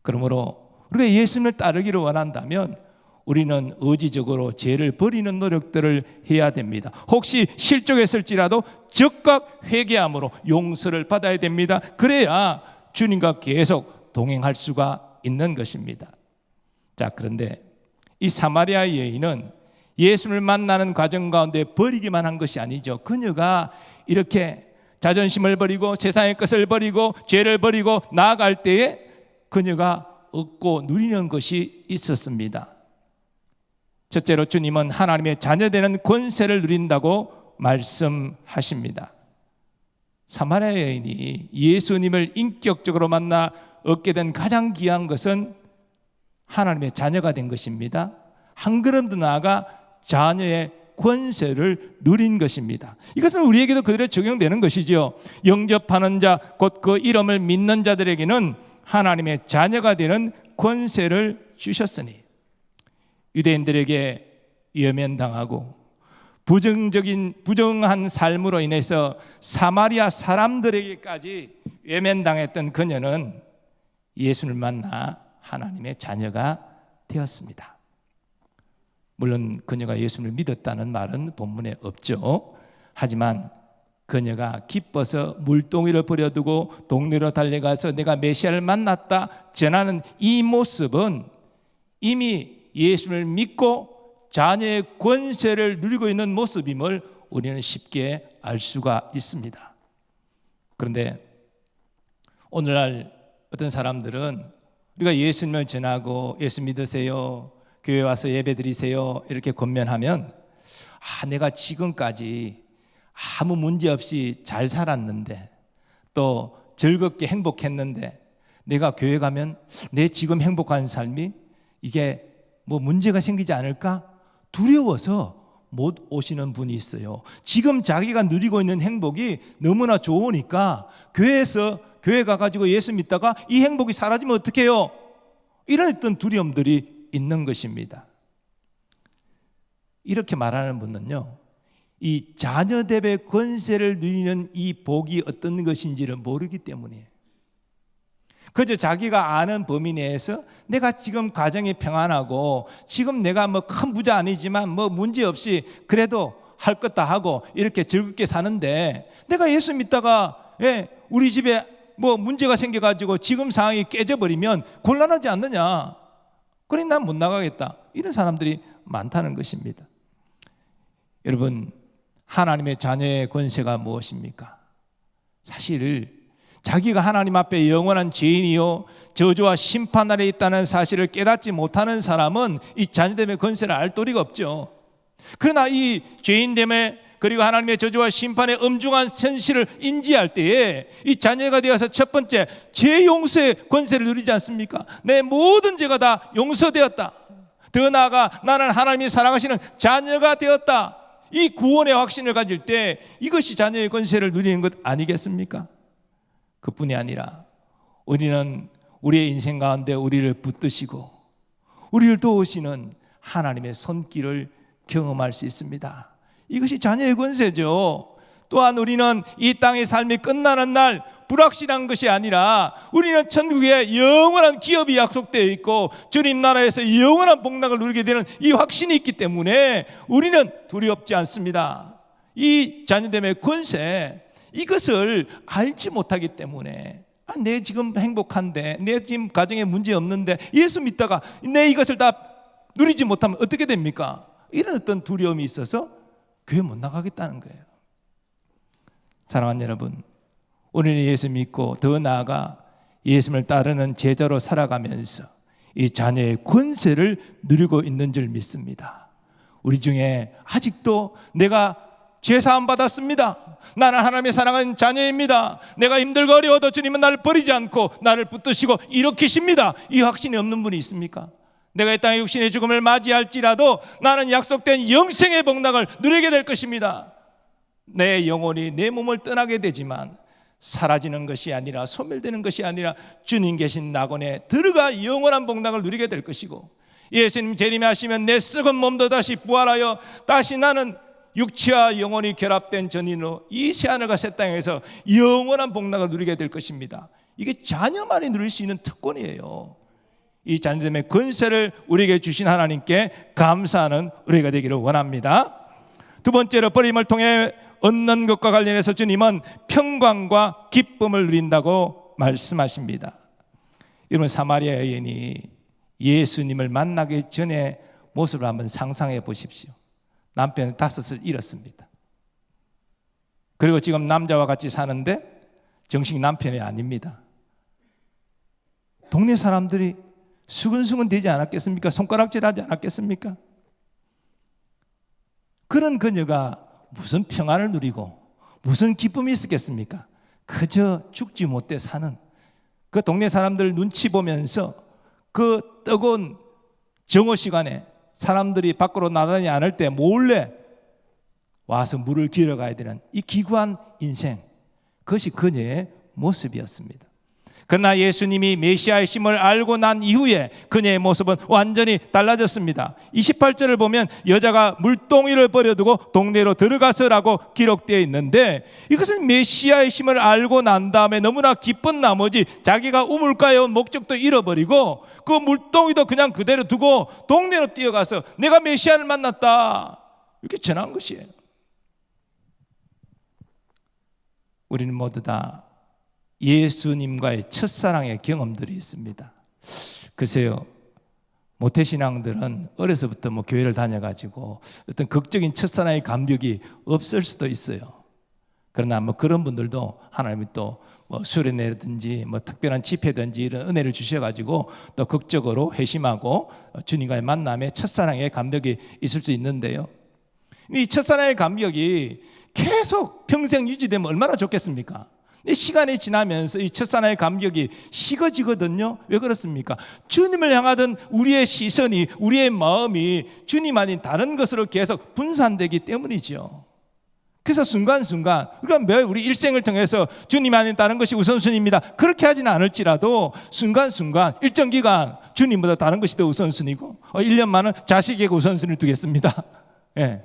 그러므로 우리가 예수님을 따르기를 원한다면 우리는 의지적으로 죄를 버리는 노력들을 해야 됩니다. 혹시 실족했을지라도 즉각 회개함으로 용서를 받아야 됩니다. 그래야 주님과 계속 동행할 수가 있는 것입니다. 자, 그런데 이 사마리아 여인은 예수님을 만나는 과정 가운데 버리기만 한 것이 아니죠. 그녀가 이렇게 자존심을 버리고 세상의 것을 버리고 죄를 버리고 나아갈 때에 그녀가 얻고 누리는 것이 있었습니다. 첫째로 주님은 하나님의 자녀되는 권세를 누린다고 말씀하십니다. 사마리아 여인이 예수님을 인격적으로 만나 얻게 된 가장 귀한 것은 하나님의 자녀가 된 것입니다. 한 걸음 더 나아가 자녀의 권세를 누린 것입니다. 이것은 우리에게도 그대로 적용되는 것이죠. 영접하는 자, 곧 그 이름을 믿는 자들에게는 하나님의 자녀가 되는 권세를 주셨으니 유대인들에게 예면당하고 부정한 삶으로 인해서 사마리아 사람들에게까지 예면당했던 그녀는 예수를 만나 하나님의 자녀가 되었습니다. 물론 그녀가 예수를 믿었다는 말은 본문에 없죠. 하지만 그녀가 기뻐서 물동이를 버려두고 동네로 달려가서 내가 메시아를 만났다 전하는 이 모습은 이미 예수를 믿고 자녀의 권세를 누리고 있는 모습임을 우리는 쉽게 알 수가 있습니다. 그런데 오늘날 어떤 사람들은 우리가 예수님을 전하고 예수 믿으세요, 교회 와서 예배 드리세요 이렇게 권면하면 내가 지금까지 아무 문제 없이 잘 살았는데 또 즐겁게 행복했는데 내가 교회 가면 내 지금 행복한 삶이 이게 뭐 문제가 생기지 않을까 두려워서 못 오시는 분이 있어요. 지금 자기가 누리고 있는 행복이 너무나 좋으니까 교회 가가지고 예수 믿다가 이 행복이 사라지면 어떡해요? 이런 어떤 두려움들이 있는 것입니다. 이렇게 말하는 분은요, 이 자녀됨의 권세를 누리는 이 복이 어떤 것인지를 모르기 때문이에요. 그저 자기가 아는 범위 내에서 내가 지금 가정이 평안하고 지금 내가 뭐 큰 부자 아니지만 뭐 문제 없이 그래도 할 것 다 하고 이렇게 즐겁게 사는데 내가 예수 믿다가 우리 집에 뭐 문제가 생겨가지고 지금 상황이 깨져버리면 곤란하지 않느냐, 그래 난 못 나가겠다, 이런 사람들이 많다는 것입니다. 여러분, 하나님의 자녀의 권세가 무엇입니까? 사실 자기가 하나님 앞에 영원한 죄인이요 저주와 심판 아래 있다는 사실을 깨닫지 못하는 사람은 이 자녀됨의 권세를 알 도리가 없죠. 그러나 이 죄인됨의 그리고 하나님의 저주와 심판의 엄중한 현실을 인지할 때에 이 자녀가 되어서 첫 번째 죄 용서의 권세를 누리지 않습니까? 내 모든 죄가 다 용서되었다. 더 나아가 나는 하나님이 사랑하시는 자녀가 되었다. 이 구원의 확신을 가질 때 이것이 자녀의 권세를 누리는 것 아니겠습니까? 그뿐이 아니라 우리는 우리의 인생 가운데 우리를 붙드시고 우리를 도우시는 하나님의 손길을 경험할 수 있습니다. 이것이 자녀의 권세죠. 또한 우리는 이 땅의 삶이 끝나는 날 불확실한 것이 아니라 우리는 천국에 영원한 기업이 약속되어 있고 주님 나라에서 영원한 복락을 누리게 되는 이 확신이 있기 때문에 우리는 두렵지 않습니다. 이 자녀됨의 권세, 이것을 알지 못하기 때문에 내 지금 행복한데 내 지금 가정에 문제 없는데 예수 믿다가 내 이것을 다 누리지 못하면 어떻게 됩니까? 이런 어떤 두려움이 있어서 교회 못 나가겠다는 거예요. 사랑하는 여러분, 우리는 예수 믿고 더 나아가 예수를 따르는 제자로 살아가면서 이 자녀의 권세를 누리고 있는 줄 믿습니다. 우리 중에 아직도 내가 죄사함 받았습니다, 나는 하나님의 사랑하는 자녀입니다, 내가 힘들고 어려워도 주님은 나를 버리지 않고 나를 붙드시고 일으키십니다, 이 확신이 없는 분이 있습니까? 내가 이 땅의 육신의 죽음을 맞이할지라도 나는 약속된 영생의 복락을 누리게 될 것입니다. 내 영혼이 내 몸을 떠나게 되지만 사라지는 것이 아니라 소멸되는 것이 아니라 주님 계신 낙원에 들어가 영원한 복락을 누리게 될 것이고 예수님 재림하시면 내 썩은 몸도 다시 부활하여 다시 나는 육체와 영혼이 결합된 전인으로 이 새하늘과 새 땅에서 영원한 복락을 누리게 될 것입니다. 이게 자녀만이 누릴 수 있는 특권이에요. 이 자녀됨의 권세를 우리에게 주신 하나님께 감사하는 우리가 되기를 원합니다. 두 번째로 버림을 통해 얻는 것과 관련해서 주님은 평강과 기쁨을 누린다고 말씀하십니다. 여러분, 사마리아 여인이 예수님을 만나기 전에 모습을 한번 상상해 보십시오. 남편 5을 잃었습니다. 그리고 지금 남자와 같이 사는데 정식 남편이 아닙니다. 동네 사람들이 수근수근 되지 않았겠습니까? 손가락질하지 않았겠습니까? 그런 그녀가 무슨 평안을 누리고 무슨 기쁨이 있었겠습니까? 그저 죽지 못해 사는 그 동네 사람들 눈치 보면서 그 뜨거운 정오 시간에 사람들이 밖으로 나다니지 않을 때 몰래 와서 물을 길어 가야 되는 이 기구한 인생, 그것이 그녀의 모습이었습니다. 그러나 예수님이 메시아이심을 알고 난 이후에 그녀의 모습은 완전히 달라졌습니다. 28절을 보면 여자가 물동이를 버려두고 동네로 들어가서라고 기록되어 있는데, 이것은 메시아이심을 알고 난 다음에 너무나 기쁜 나머지 자기가 우물가에 온 목적도 잃어버리고 그 물동이도 그냥 그대로 두고 동네로 뛰어가서 내가 메시아를 만났다, 이렇게 전한 것이에요. 우리는 모두 다 예수님과의 첫사랑의 경험들이 있습니다. 글쎄요, 모태신앙들은 어려서부터 교회를 다녀가지고 어떤 극적인 첫사랑의 감격이 없을 수도 있어요. 그러나 그런 분들도 하나님이 또 수련회든지 특별한 집회든지 이런 은혜를 주셔가지고 또 극적으로 회심하고 주님과의 만남에 첫사랑의 감격이 있을 수 있는데요, 이 첫사랑의 감격이 계속 평생 유지되면 얼마나 좋겠습니까? 시간이 지나면서 이 첫사랑의 감격이 식어지거든요. 왜 그렇습니까? 주님을 향하던 우리의 시선이, 우리의 마음이 주님 아닌 다른 것으로 계속 분산되기 때문이죠. 그래서 순간순간, 그러니까 우리 일생을 통해서 주님 아닌 다른 것이 우선순위입니다, 그렇게 하지는 않을지라도 순간순간 일정 기간 주님보다 다른 것이 더 우선순위고 1년만은 자식에게 우선순위를 두겠습니다. 예.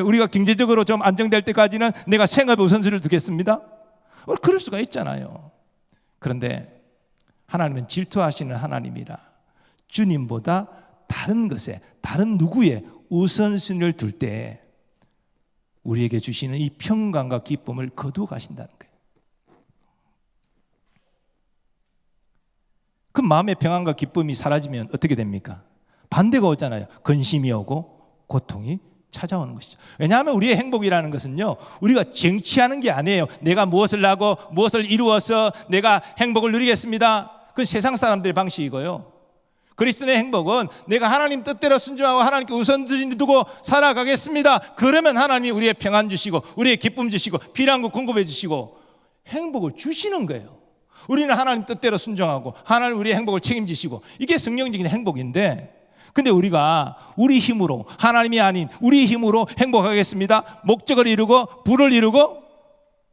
우리가 경제적으로 좀 안정될 때까지는 내가 생업에 우선순위를 두겠습니다. 그럴 수가 있잖아요. 그런데 하나님은 질투하시는 하나님이라 주님보다 다른 것에, 다른 누구에 우선순위를 둘 때 우리에게 주시는 이 평강과 기쁨을 거두어 가신다는 거예요. 그 마음의 평안과 기쁨이 사라지면 어떻게 됩니까? 반대가 오잖아요. 근심이 오고 고통이 찾아오는 것이죠. 왜냐하면 우리의 행복이라는 것은요, 우리가 쟁취하는 게 아니에요. 내가 무엇을 하고 무엇을 이루어서 내가 행복을 누리겠습니다, 그건 세상 사람들의 방식이고요. 그리스도의 행복은 내가 하나님 뜻대로 순종하고 하나님께 우선순위 두고 살아가겠습니다, 그러면 하나님이 우리의 평안 주시고 우리의 기쁨 주시고 필요한 거 공급해 주시고 행복을 주시는 거예요. 우리는 하나님 뜻대로 순종하고 하나님 우리의 행복을 책임지시고, 이게 성령적인 행복인데, 근데 우리가 우리 힘으로, 하나님이 아닌 우리 힘으로 행복하겠습니다, 목적을 이루고 부를 이루고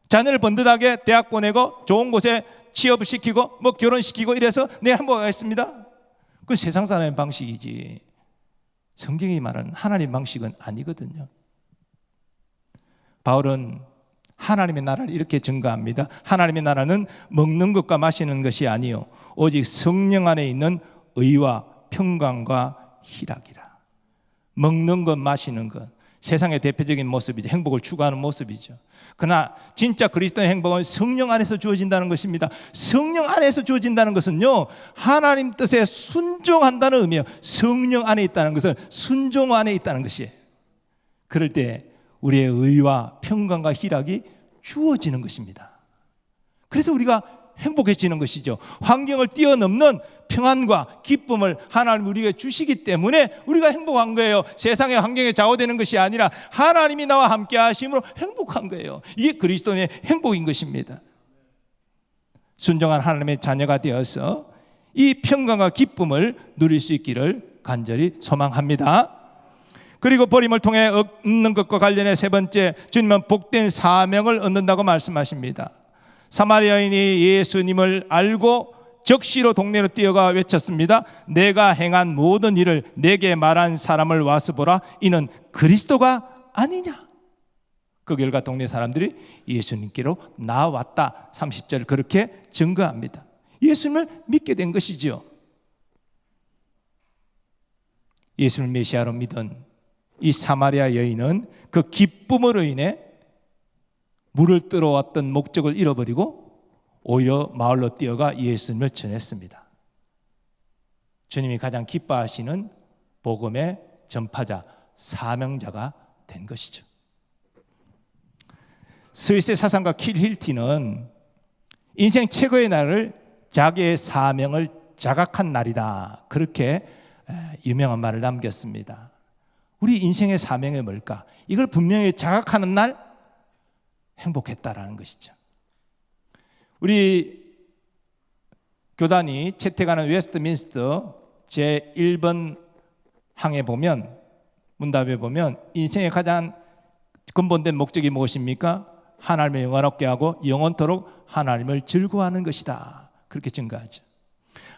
자녀를 번듯하게 대학 보내고 좋은 곳에 취업을 시키고 결혼시키고 이래서 내가 행복하겠습니다, 그 세상 사람의 방식이지 성경이 말하는 하나님의 방식은 아니거든요. 바울은 하나님의 나라를 이렇게 증거합니다. 하나님의 나라는 먹는 것과 마시는 것이 아니요 오직 성령 안에 있는 의와 평강과 희락이라. 먹는 것, 마시는 것, 세상의 대표적인 모습이죠. 행복을 추구하는 모습이죠. 그러나 진짜 그리스도의 행복은 성령 안에서 주어진다는 것입니다. 성령 안에서 주어진다는 것은요, 하나님 뜻에 순종한다는 의미예요. 성령 안에 있다는 것은 순종 안에 있다는 것이에요. 그럴 때 우리의 의와 평강과 희락이 주어지는 것입니다. 그래서 우리가 행복해지는 것이죠. 환경을 뛰어넘는 평안과 기쁨을 하나님 우리에게 주시기 때문에 우리가 행복한 거예요. 세상의 환경에 좌우되는 것이 아니라 하나님이 나와 함께 하심으로 행복한 거예요. 이게 그리스도의 행복인 것입니다. 순종한 하나님의 자녀가 되어서 이 평강과 기쁨을 누릴 수 있기를 간절히 소망합니다. 그리고 버림을 통해 얻는 것과 관련해 세 번째, 주님은 복된 사명을 얻는다고 말씀하십니다. 사마리아 여인이 예수님을 알고 적시로 동네로 뛰어가 외쳤습니다. 내가 행한 모든 일을 내게 말한 사람을 와서 보라, 이는 그리스도가 아니냐. 그 결과 동네 사람들이 예수님께로 나왔다. 30절 그렇게 증거합니다. 예수님을 믿게 된 것이지요. 예수를 메시아로 믿은 이 사마리아 여인은 그 기쁨으로 인해 물을 뜨러 왔던 목적을 잃어버리고 오히려 마을로 뛰어가 예수님을 전했습니다. 주님이 가장 기뻐하시는 복음의 전파자, 사명자가 된 것이죠. 스위스의 사상가 킬 힐티는 인생 최고의 날을 자기의 사명을 자각한 날이다, 그렇게 유명한 말을 남겼습니다. 우리 인생의 사명이 뭘까? 이걸 분명히 자각하는 날 행복했다라는 것이죠. 우리 교단이 채택하는 웨스트민스터 제1번 항에 보면, 문답에 보면 인생의 가장 근본된 목적이 무엇입니까? 하나님을 영화롭게 하고 영원토록 하나님을 즐거워하는 것이다. 그렇게 증거하죠.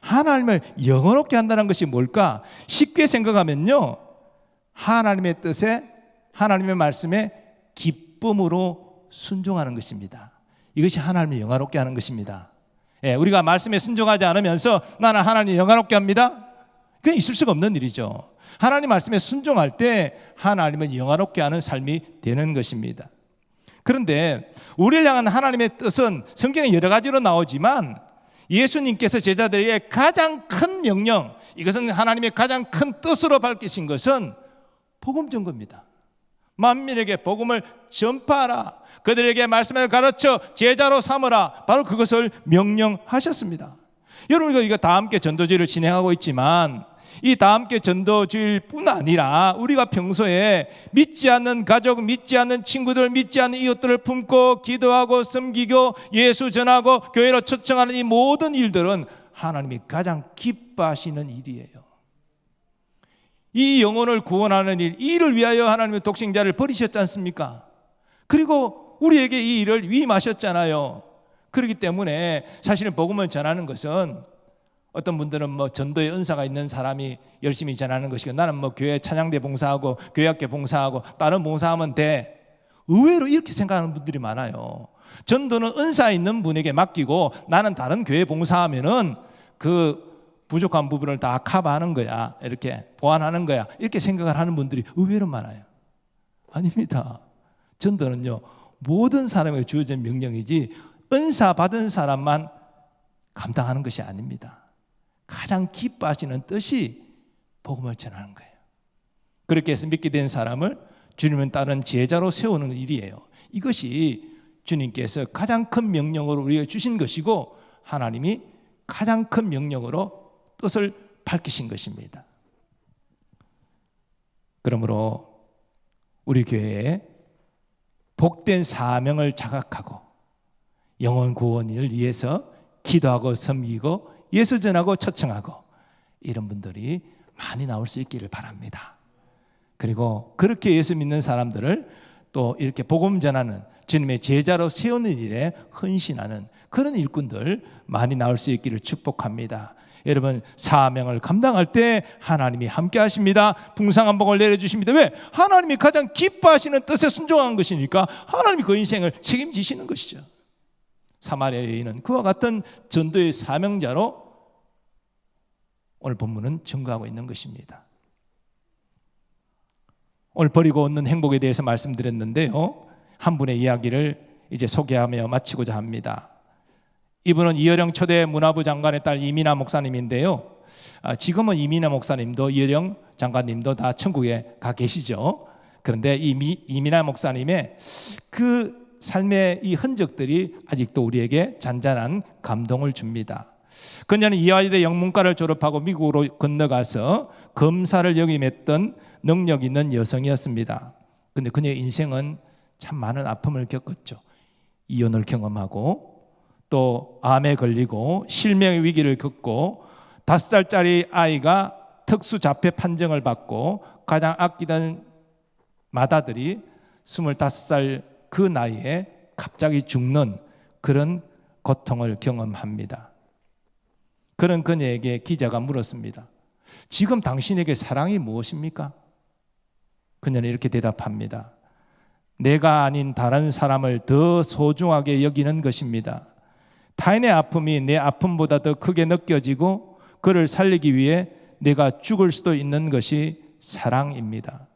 하나님을 영원롭게 한다는 것이 뭘까? 쉽게 생각하면요, 하나님의 뜻에, 하나님의 말씀에 기쁨으로 순종하는 것입니다. 이것이 하나님을 영화롭게 하는 것입니다. 우리가 말씀에 순종하지 않으면서 나는 하나님을 영화롭게 합니다, 그건 있을 수가 없는 일이죠. 하나님 말씀에 순종할 때 하나님을 영화롭게 하는 삶이 되는 것입니다. 그런데 우리를 향한 하나님의 뜻은 성경에 여러 가지로 나오지만 예수님께서 제자들에게 가장 큰 명령, 이것은 하나님의 가장 큰 뜻으로 밝히신 것은 복음 전거입니다. 만민에게 복음을 전파하라, 그들에게 말씀을 가르쳐 제자로 삼으라, 바로 그것을 명령하셨습니다. 여러분, 우리가 다 함께 전도주의를 진행하고 있지만 이 다 함께 전도주의일 뿐 아니라 우리가 평소에 믿지 않는 가족, 믿지 않는 친구들, 믿지 않는 이웃들을 품고 기도하고 섬기고 예수 전하고 교회로 초청하는 이 모든 일들은 하나님이 가장 기뻐하시는 일이에요. 이 영혼을 구원하는 일, 이 일을 위하여 하나님의 독생자를 버리셨지 않습니까? 그리고 우리에게 이 일을 위임하셨잖아요. 그렇기 때문에 사실은 복음을 전하는 것은, 어떤 분들은 전도의 은사가 있는 사람이 열심히 전하는 것이고, 나는 교회 찬양대 봉사하고 교회학교 봉사하고 다른 봉사하면 돼, 의외로 이렇게 생각하는 분들이 많아요. 전도는 은사 있는 분에게 맡기고 나는 다른 교회 봉사하면은 그 부족한 부분을 다 커버하는 거야, 이렇게 보완하는 거야, 이렇게 생각을 하는 분들이 의외로 많아요. 아닙니다. 전도는요, 모든 사람에게 주어진 명령이지 은사 받은 사람만 감당하는 것이 아닙니다. 가장 기뻐하시는 뜻이 복음을 전하는 거예요. 그렇게 해서 믿게 된 사람을 주님을 따른 제자로 세우는 일이에요. 이것이 주님께서 가장 큰 명령으로 우리에게 주신 것이고, 하나님이 가장 큰 명령으로 뜻을 밝히신 것입니다. 그러므로 우리 교회에 복된 사명을 자각하고 영혼 구원을 위해서 기도하고 섬기고 예수 전하고 초청하고 이런 분들이 많이 나올 수 있기를 바랍니다. 그리고 그렇게 예수 믿는 사람들을 또 이렇게 복음 전하는 주님의 제자로 세우는 일에 헌신하는 그런 일꾼들 많이 나올 수 있기를 축복합니다. 여러분, 사명을 감당할 때 하나님이 함께 하십니다. 풍성한 복을 내려주십니다. 왜? 하나님이 가장 기뻐하시는 뜻에 순종한 것이니까 하나님이 그 인생을 책임지시는 것이죠. 사마리아 여인은 그와 같은 전도의 사명자로 오늘 본문은 증거하고 있는 것입니다. 오늘 버리고 얻는 행복에 대해서 말씀드렸는데요, 한 분의 이야기를 이제 소개하며 마치고자 합니다. 이분은 이어령 초대 문화부 장관의 딸 이민아 목사님인데요, 지금은 이민아 목사님도 이어령 장관님도 다 천국에 가 계시죠. 그런데 이민아 목사님의 그 삶의 이 흔적들이 아직도 우리에게 잔잔한 감동을 줍니다. 그녀는 이화여대 영문과를 졸업하고 미국으로 건너가서 검사를 역임했던 능력 있는 여성이었습니다. 그런데 그녀의 인생은 참 많은 아픔을 겪었죠. 이혼을 경험하고 또 암에 걸리고 실명의 위기를 겪고 5살짜리 아이가 특수자폐 판정을 받고 가장 아끼던 맏아들이 25살 그 나이에 갑자기 죽는 그런 고통을 경험합니다. 그런 그녀에게 기자가 물었습니다. 지금 당신에게 사랑이 무엇입니까? 그녀는 이렇게 대답합니다. 내가 아닌 다른 사람을 더 소중하게 여기는 것입니다. 타인의 아픔이 내 아픔보다 더 크게 느껴지고 그를 살리기 위해 내가 죽을 수도 있는 것이 사랑입니다.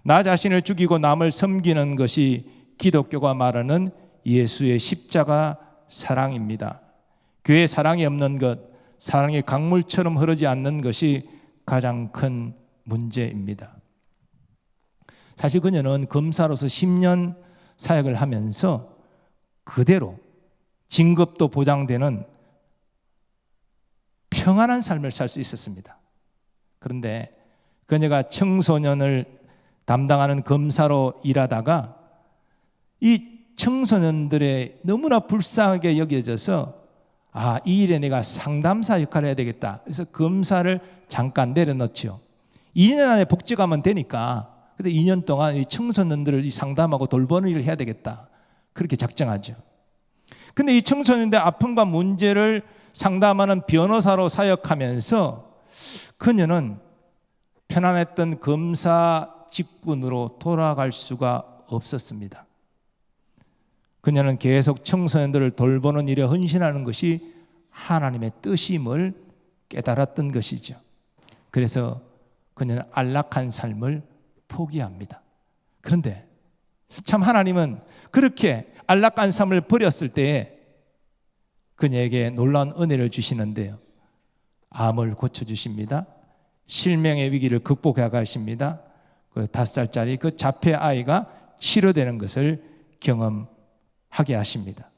나 자신을 죽이고 남을 섬기는 것이 기독교가 말하는 예수의 십자가 사랑입니다. 교회 사랑이 없는 것, 사랑이 강물처럼 흐르지 않는 것이 가장 큰 문제입니다. 사실 그녀는 검사로서 10년 사역을 하면서 그대로 진급도 보장되는 평안한 삶을 살 수 있었습니다. 그런데 그녀가 청소년을 담당하는 검사로 일하다가 이 청소년들의 너무나 불쌍하게 여겨져서 이 일에 내가 상담사 역할을 해야 되겠다. 그래서 검사를 잠깐 내려놓죠. 2년 안에 복직하면 되니까 그래서 2년 동안 이 청소년들을 상담하고 돌보는 일을 해야 되겠다. 그렇게 작정하죠. 근데 이 청소년들의 아픔과 문제를 상담하는 변호사로 사역하면서 그녀는 편안했던 검사 직군으로 돌아갈 수가 없었습니다. 그녀는 계속 청소년들을 돌보는 일에 헌신하는 것이 하나님의 뜻임을 깨달았던 것이죠. 그래서 그녀는 안락한 삶을 포기합니다. 그런데 참 하나님은 그렇게 안락한 삶을 버렸을 때에 그녀에게 놀라운 은혜를 주시는데요. 암을 고쳐주십니다. 실명의 위기를 극복해 가십니다. 그 5살짜리 그 자폐 아이가 치료되는 것을 경험하게 하십니다.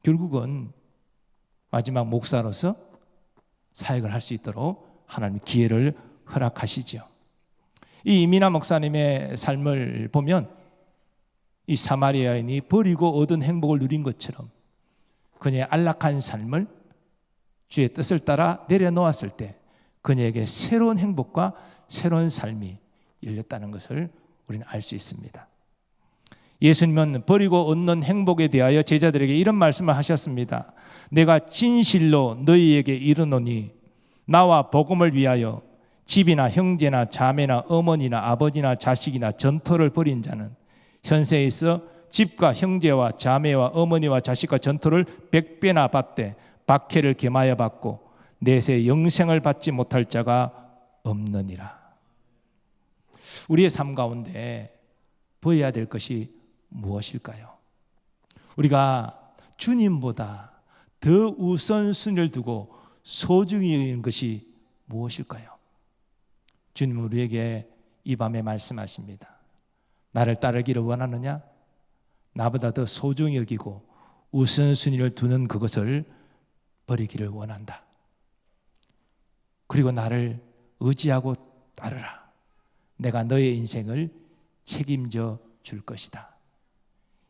결국은 마지막 목사로서 사역을 할 수 있도록 하나님 기회를 허락하시죠. 이 이민아 목사님의 삶을 보면 이 사마리아인이 버리고 얻은 행복을 누린 것처럼 그녀의 안락한 삶을 주의 뜻을 따라 내려놓았을 때 그녀에게 새로운 행복과 새로운 삶이 열렸다는 것을 우리는 알 수 있습니다. 예수님은 버리고 얻는 행복에 대하여 제자들에게 이런 말씀을 하셨습니다. 내가 진실로 너희에게 이르노니 나와 복음을 위하여 집이나 형제나 자매나 어머니나 아버지나 자식이나 전토를 벌인 자는 현세에 있어 집과 형제와 자매와 어머니와 자식과 전토를 100배나 받되 박해를 겸하여 받고 내세 영생을 받지 못할 자가 없느니라. 우리의 삶 가운데 버려야 될 것이 무엇일까요? 우리가 주님보다 더 우선순위를 두고 소중히 여기는 것이 무엇일까요? 주님은 우리에게 이 밤에 말씀하십니다. 나를 따르기를 원하느냐? 나보다 더 소중히 여기고 우선순위를 두는 그것을 버리기를 원한다. 그리고 나를 의지하고 따르라. 내가 너의 인생을 책임져 줄 것이다.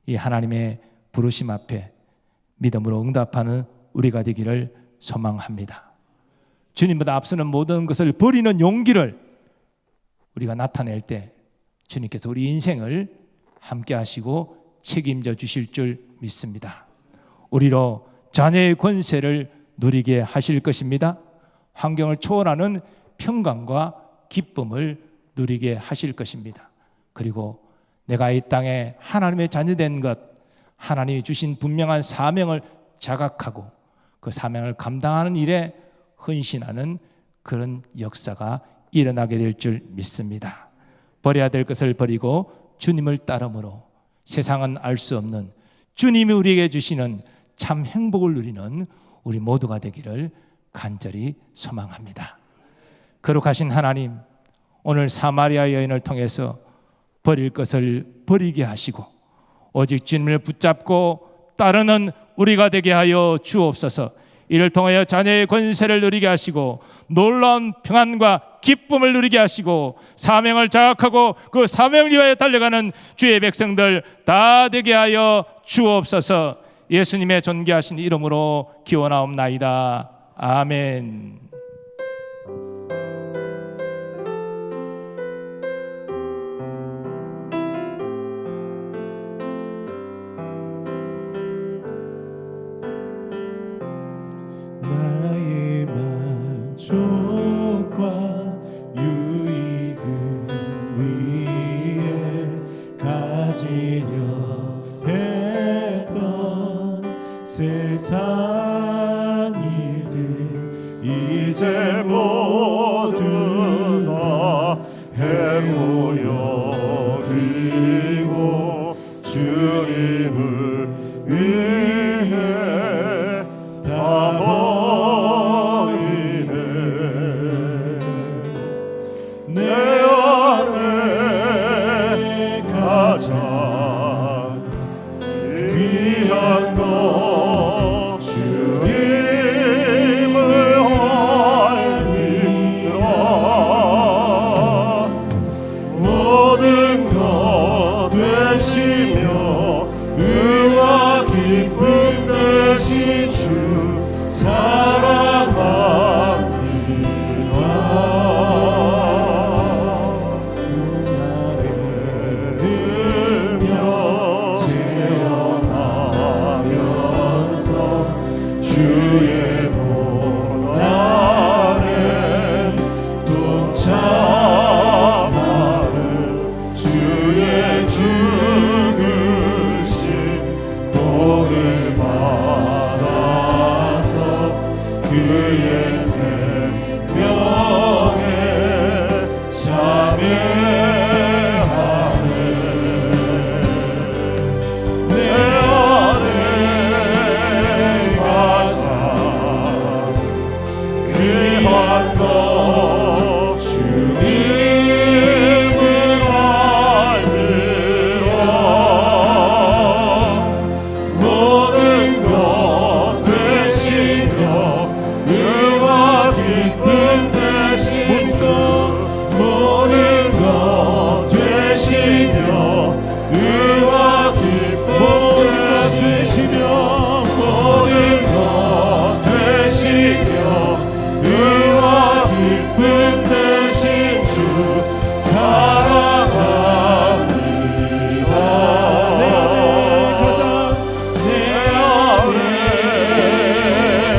이 하나님의 부르심 앞에 믿음으로 응답하는 우리가 되기를 소망합니다. 주님보다 앞서는 모든 것을 버리는 용기를 우리가 나타낼 때 주님께서 우리 인생을 함께 하시고 책임져 주실 줄 믿습니다. 우리로 자녀의 권세를 누리게 하실 것입니다. 환경을 초월하는 평강과 기쁨을 누리게 하실 것입니다. 그리고 내가 이 땅에 하나님의 자녀된 것, 하나님이 주신 분명한 사명을 자각하고 그 사명을 감당하는 일에 헌신하는 그런 역사가 일어나게 될 줄 믿습니다. 버려야 될 것을 버리고 주님을 따름으로 세상은 알 수 없는 주님이 우리에게 주시는 참 행복을 누리는 우리 모두가 되기를 간절히 소망합니다. 거룩하신 하나님, 오늘 사마리아 여인을 통해서 버릴 것을 버리게 하시고 오직 주님을 붙잡고 따르는 우리가 되게 하여 주옵소서. 이를 통하여 자녀의 권세를 누리게 하시고 놀라운 평안과 기쁨을 누리게 하시고 사명을 자각하고 그 사명을 위하여 달려가는 주의 백성들 다 되게 하여 주옵소서. 예수님의 존귀하신 이름으로 기원하옵나이다. 아멘. 나의 만족과 유익을 위해 가지려 했던 세상 일들 이제 모두 다 해모여 그리고 주님을 위해 다 버리네. 내 안에 가장 귀한 것 주님을 알고 주의 본 안에 동참하는 주의 죽으신 복을 받아서 그의 생명에 참여하는 내 안에 가장 귀한 것 주님을 알리라 모든 것 되시며 의와 기쁨 되시며 모든 것 되시며 의와 기쁨 되시며 모든 것 되시며 의와 기쁨 되신 주 사랑합니다. 내 안에 가장 내 안에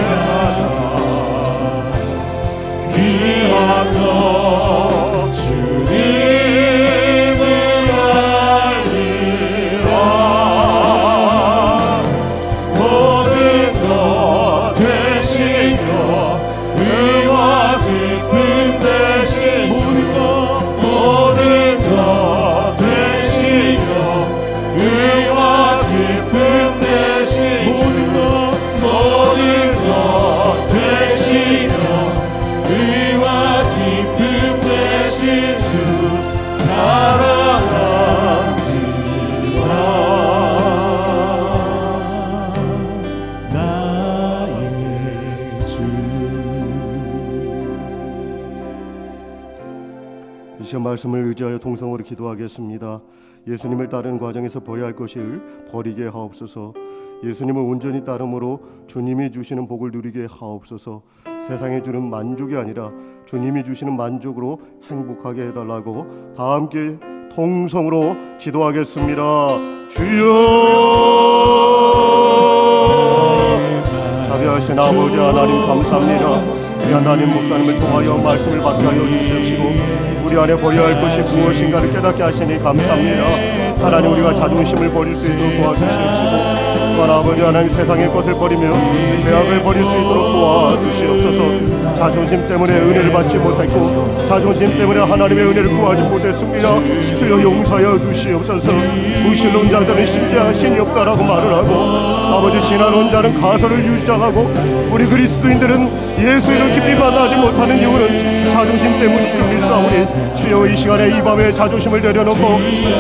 가장 귀한 것 주님을 알리라 모든 것 되시며 의와 기쁨 되신 모든 것 되시며 의와 기쁨 되신 모든 것 되시며 의와 기쁨 되신 주 사랑합니다. 나의 주. 이 시간 말씀을 의지하여 동성으로 기도하겠습니다. 예수님을 따르는 과정에서 버려야 할 것을 버리게 하옵소서. 예수님을 온전히 따름으로 주님이 주시는 복을 누리게 하옵소서. 세상에 주는 만족이 아니라 주님이 주시는 만족으로 행복하게 해달라고 다 함께 통성으로 기도하겠습니다. 주여 자비하신 아버지 하나님 감사합니다. 우리 하나님 목사님을 통하여 말씀을 받게 하여 주시옵시고 우리 안에 버려야 할 것이 무엇인가를 깨닫게 하시니 감사합니다. 하나님 우리가 자존심을 버릴 수 있도록 도와주시옵시고 또한 아버지 하나님 세상의 것을 버리며 죄악을 버릴 수 있도록 도와주시옵소서. 자존심 때문에 은혜를 받지 못했고 자존심 때문에 하나님의 은혜를 구하지 못했습니다. 주여 용서하여 주시옵소서. 무신론자들은 심지어 신이 없다라고 말을 하고 아버지 신화론자는 가설을 유지장하고 우리 그리스도인들은 예수를 깊이 만나지 못하는 이유는 자존심 때문인 줄 믿사오니 주여 이 시간에 이 밤에 자존심을 내려놓고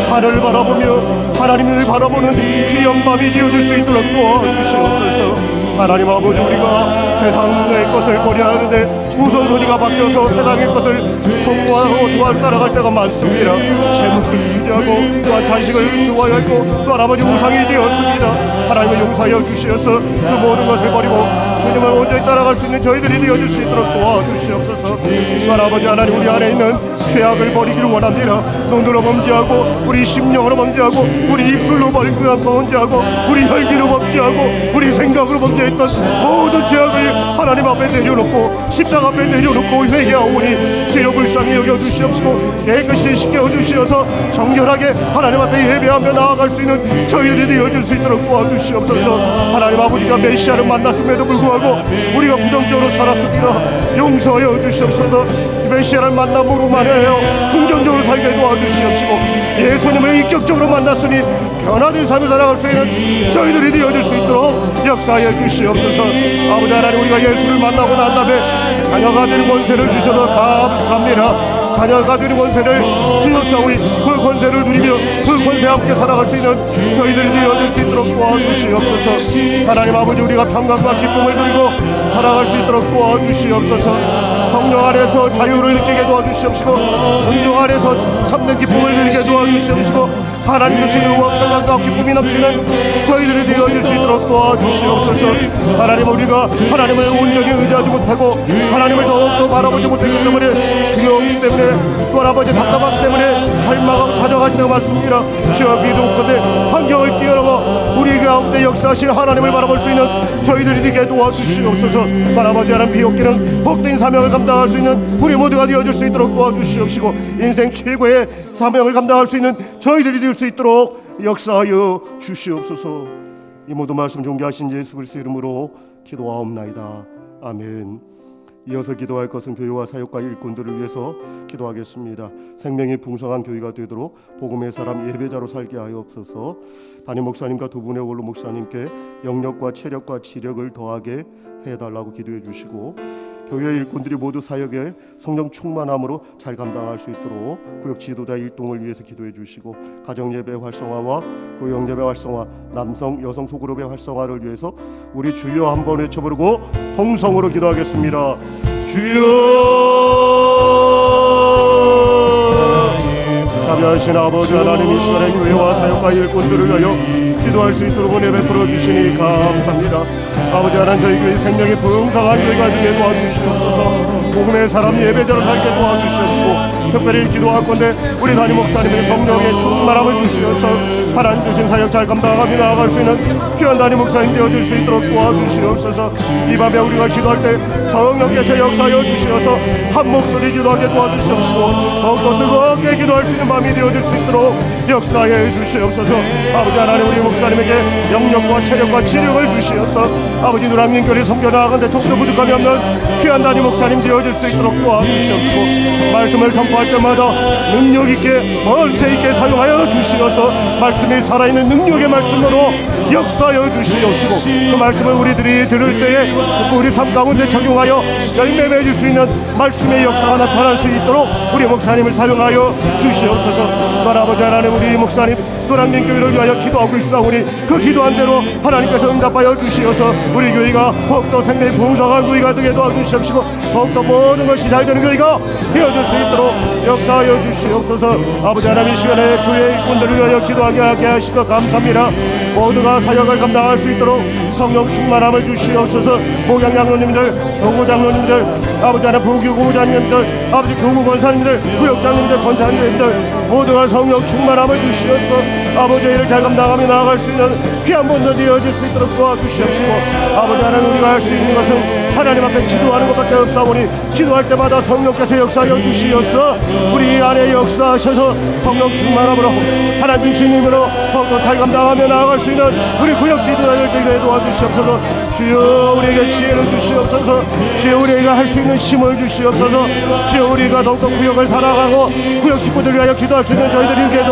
하늘을 바라보며 하나님을 바라보는 귀한 밤이 되어줄 수 있도록 도와주시옵소서. 하나님 아버지 우리가 세상의 것을 버려야 하는데 우선순위가 바뀌어서 세상의 것을 좋아하고 좋아하고 따라갈 때가 많습니다. 재물을 유지하고 또한 자식을 좋아해야 하고 또한 아버지 우상이 되었습니다. 하나님을 용서하여 주시어서 그 모든 것을 버리고 주님을 온전히 따라갈 수 있는 저희들이 되어줄 수 있도록 도와주시옵소서. 또한 아버지 하나님 우리 안에 있는 죄악을 버리기를 원합니다. 눈으로 범죄하고 우리 심령으로 범죄하고 우리 입술로 범죄하고 우리 혈기로 범죄하고 우리 생각으로 범죄했던 모든 죄악을 하나님 앞에 내려놓고 십자가 앞에 내려놓고 회개하오니 주여 불쌍히 여겨주시옵시고 깨끗이 씻겨주시어서 정결하게 하나님 앞에 예배하며 나아갈 수 있는 저희들이 되어줄 수 있도록 도와주시옵소서. 하나님 아버지가 메시아를 만났음에도 불구하고 우리가 부정적으로 살았습니다. 용서하여 주시옵소서. 메시아를 만남으로만 해요 긍정적으로 살게 도와주시옵시고 예수님을 인격적으로 만났으니 변화된 삶을 살아갈 수 있는 저희들이 되어줄 수 있도록 역사하여 주시옵소서. 아버지 하나님 우리가 예수를 만나고 난 다음에 자녀가 되는 권세를 주셔서 감사합니다. 자녀가 되는 권세를 주옵사오니 그 권세를 누리며 그 권세와 함께 살아갈 수 있는 저희들이 되어질 수 있도록 도와주시옵소서. 하나님 아버지, 우리가 평강과 기쁨을 누리고 살아갈 수 있도록 도와주시옵소서. 성령 안에서 자유를 느끼게 도와주시옵시고 성령 안에서 참된 기쁨을 누리게 도와주시옵시고 하나님 주시는 평강과 기쁨이 넘치는 저희들이 되어질 수 있도록 도와주시옵소서. 하나님, 우리가 하나님을 온전히 의지하지 못하고 하나님을 더욱더 바라보지 못하기 때문에 두려움 때문에 또 아버지 답답함 때문에 갈망하고 찾아가지 않습니다. 주여 믿음컨대 환경을 뛰어넘어 우리 가운데 역사하신 하나님을 바라볼 수 있는 저희들이 되게 도와주시옵소서. 아버지 하나님, 비옥기는 복된 사명을 감당할 수 있는 우리 모두가 되어질 수 있도록 도와주시옵시고 인생 최고의 사명을 감당할 수 있는 저희들이 될 수 있도록 역사하여 주시옵소서. 이 모든 말씀 존귀하신 예수 그리스도의 이름으로 기도하옵나이다. 아멘. 이어서 기도할 것은 교회와 사역과 일꾼들을 위해서 기도하겠습니다. 생명이 풍성한 교회가 되도록 복음의 사람 예배자로 살게 하옵소서. 담임 목사님과 두 분의 원로 목사님께 영력과 체력과 지력을 더하게 해달라고 기도해 주시고 교회 일꾼들이 모두 사역에 성령 충만함으로 잘 감당할 수 있도록 구역 지도자 일동을 위해서 기도해 주시고 가정예배 활성화와 구역예배 활성화, 남성 여성 소그룹의 활성화를 위해서 우리 주여 한번 외쳐부르고 통성으로 기도하겠습니다. 주여. 자비하신 아버지 하나님, 이 시간에 교회와 사역과 일꾼들을 위하여 기도할 수 있도록 은혜 베풀어 주시니 감사합니다. 아버지 하나님, 저희 교회 생명이 풍성한 교회가 되게 도와주시옵소서. 복음의 사람 예배자로 살게 도와주시옵시고 특별히 기도할 건데 우리 담임 목사님의 성령의 충만함을 주시면서 하나님 주신 사역 잘 감당하며 나아갈 수 있는 귀한 담임 목사님 되어질 수 있도록 도와주시옵소서. 이 밤에 우리가 기도할 때 성령께서 역사하여 주시어서 한 목소리 기도하게 도와주시옵시고 더욱더 뜨겁게 기도할 수 있는 밤이 되어질 수 있도록 역사해 주시옵소서. 아버지 하나님, 우리 목사님에게 영력과 체력과 지력을 주시어서 아버지 누랑님교리 섬겨나가는데 조금도 부족함이 없는 귀한 담임 목사님 되어질 수 있도록 도와주시옵시고 말씀을 선포할 때마다 능력 있게 권세 있게 사용하여 주시어서 말씀이 살아있는 능력의 말씀으로 역사하여 주시옵시고 그 말씀을 우리들이 들을 때에 우리 삶 가운데 적용하여 열매 맺을 수 있는 말씀의 역사가 나타날 수 있도록 우리 목사님을 사용하여 주시옵소서. 아버지 하나님, 우리 목사님 노랑민교회를 위하여 기도하고 있사오니 그 기도한 대로 하나님께서 응답하여 주시어서 우리 교회가 더욱더 생명이 풍성한 교회가 되게 도와주시옵시고 더욱더 모든 것이 잘 되는 교회가 되어질 수 있도록 역사하여 주시옵소서. 아버지 하나님, 이 시간에 교회 일꾼들을 위하여 기도하게 하시고 감사합니다. 모두가 사역을 감당할 수 있도록 성령 충만함을 주시옵소서. 목양장로님들, 교구장로님들, 아버지 하나님 부교구장님들, 아버지 교구권사님들, 구역장님들, 권사님들 모두가 성령 충만함을 주시옵소서. 아버지 일을 잘 감당하며 나아갈 수 있는 귀한 분들 되어질 수 있도록 도와주시옵시고 아버지 하나님, 우리가 할 수 있는 것은 하나님 앞에 기도하는 것밖에 없사오니 기도할 때마다 성령께서 역사하여 주시옵소서. 우리 안에 역사하셔서 성령 충만함으로 하나님 주님으로 더욱더 잘 감당하며 나아갈 수 있는 우리 구역 지도자들 되게 도와주시옵소서. 주여 우리에게 지혜를 주시옵소서. 주여 우리에게 할 수 있는 힘을 주시옵소서. 주여 우리가 더욱더 구역을 살아가고 구역 식구들 위하여 기도할 수 있는 저희들에게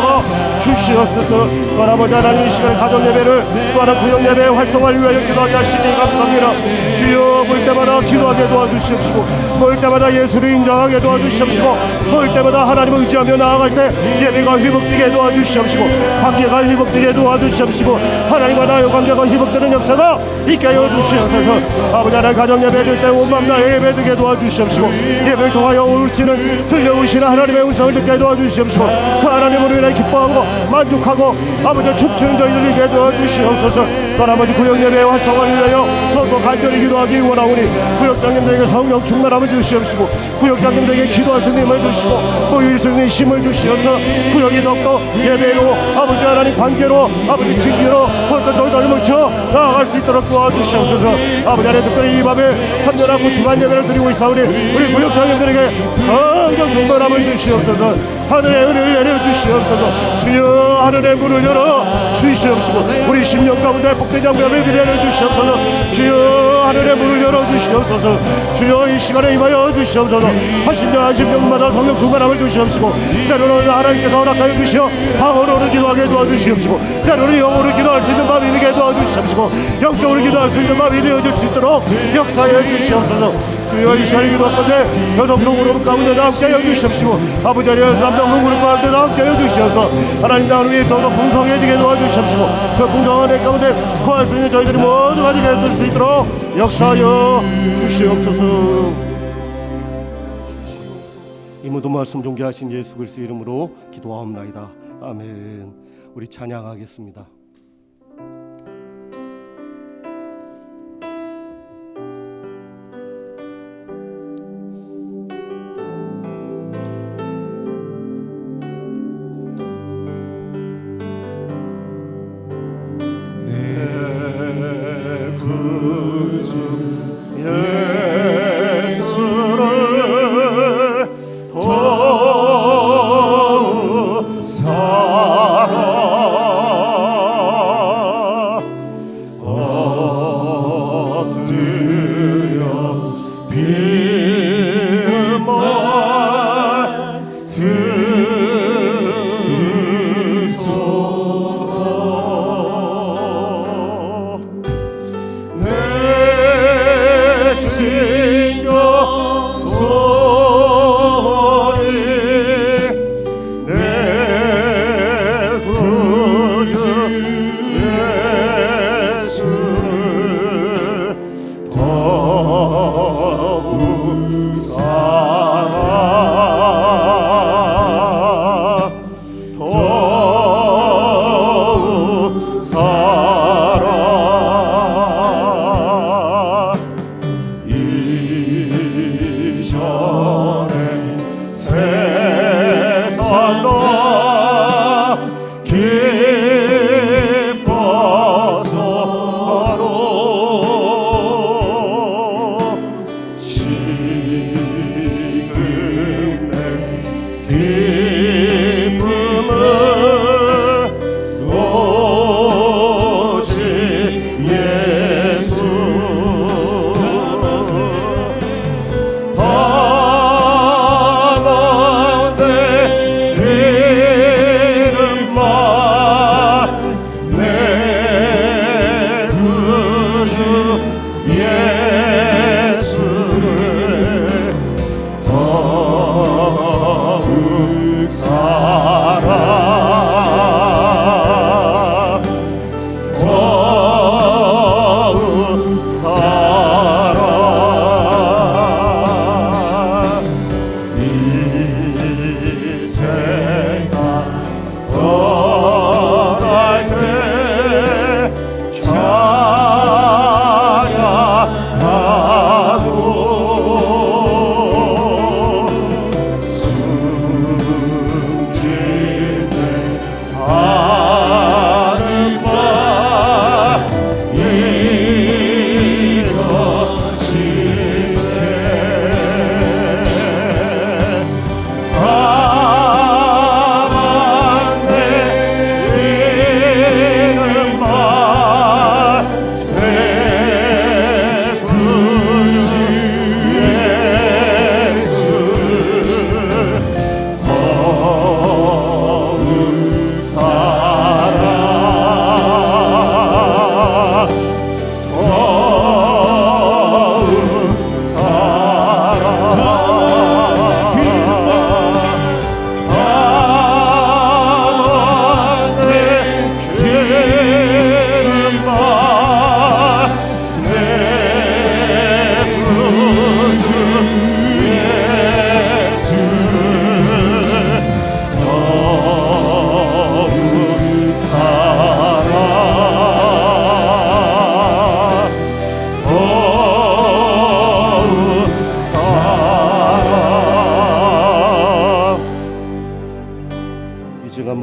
주시옵소서. 아버지 하나님, 이 시간에 가정 예배를 또 하나 구역 예배 활성화를 위하여 기도하게 하시니 감사합니다. 주여 볼 때마다 기도하게 도와주시옵시고 볼 때마다 예수를 인정하게 도와주시옵시고 볼 때마다 하나님을 의지하며 나아갈 때 예배가 회복되게 도와주시옵시고 관계가 회복되게 도와주시옵시고 하나님과 나의 관계가 회복되는 역사가 있게 하여 주시옵소서. 아버지 하나님, 가정 예배 드릴 때 온맘 다해 예배 드게 도와주시옵시고 예배를 통하여 오시는 들려오시는 하나님의 음성을 듣게 도와주시옵시고 그 하나님으로 인해 기뻐하고 만족하고 아버지 춤추는 저희들에게 도와주시옵소서. 아버지 구역 예배 활성화를 위하여 더욱더 간절히 기도하기 원하오니 구역장님들에게 성령 충만함을 주시옵시고 구역장님들에게 기도할 수 있는 힘을 주시고 보일 수 있는 힘을 주시옵소서. 구역이 더욱더 예배로 아버지 하나님 관계로 아버지 지기로 홀똘똘 뭉쳐 나아갈 수 있도록 도와주시옵소서. 아버지 하나님, 특별히 이 밤에 참전하고 주간 예배를 드리고 있사오니 우리 구역장님들에게 성령 충만함을 주시옵소서. 하늘의 은혜를 내려주시옵소서. 주여 하늘의 문을 열어 주시옵시고 우리 심령 가운데 복된 장벽을 내려주시옵소서. 주여 하늘의 문을 열어주시옵소서. 주여 이 시간에 임하여 주시옵소서. 하심자 심령마다 성령 충만함을 주시옵시고 때로는 하나님께서 허락하여 주시어 방언으로 기도하게 도와주시옵시고 때로는 영어로 기도할 수 있는 마음이 되게 도와주시옵시고 영적으로 기도할 수 있는 마음이 되어질 수 있도록 역사해 주시옵소서. 주여 이 시간에 기도하건대 여성동 무릎 가운데 함께 해주십시오. 아버지 하나님 남성동 무릎 가운데 함께 해주시어서 하나님 나라의 더더 풍성해지게 도와주십시오. 그 풍성한 내 가운데 거할 수 있는 저희들이 모두 가지게 될 수 있도록 역사하여 주시옵소서. 이 모든 말씀 존귀하신 예수 그리스도 이름으로 기도하옵나이다. 아멘. 우리 찬양하겠습니다.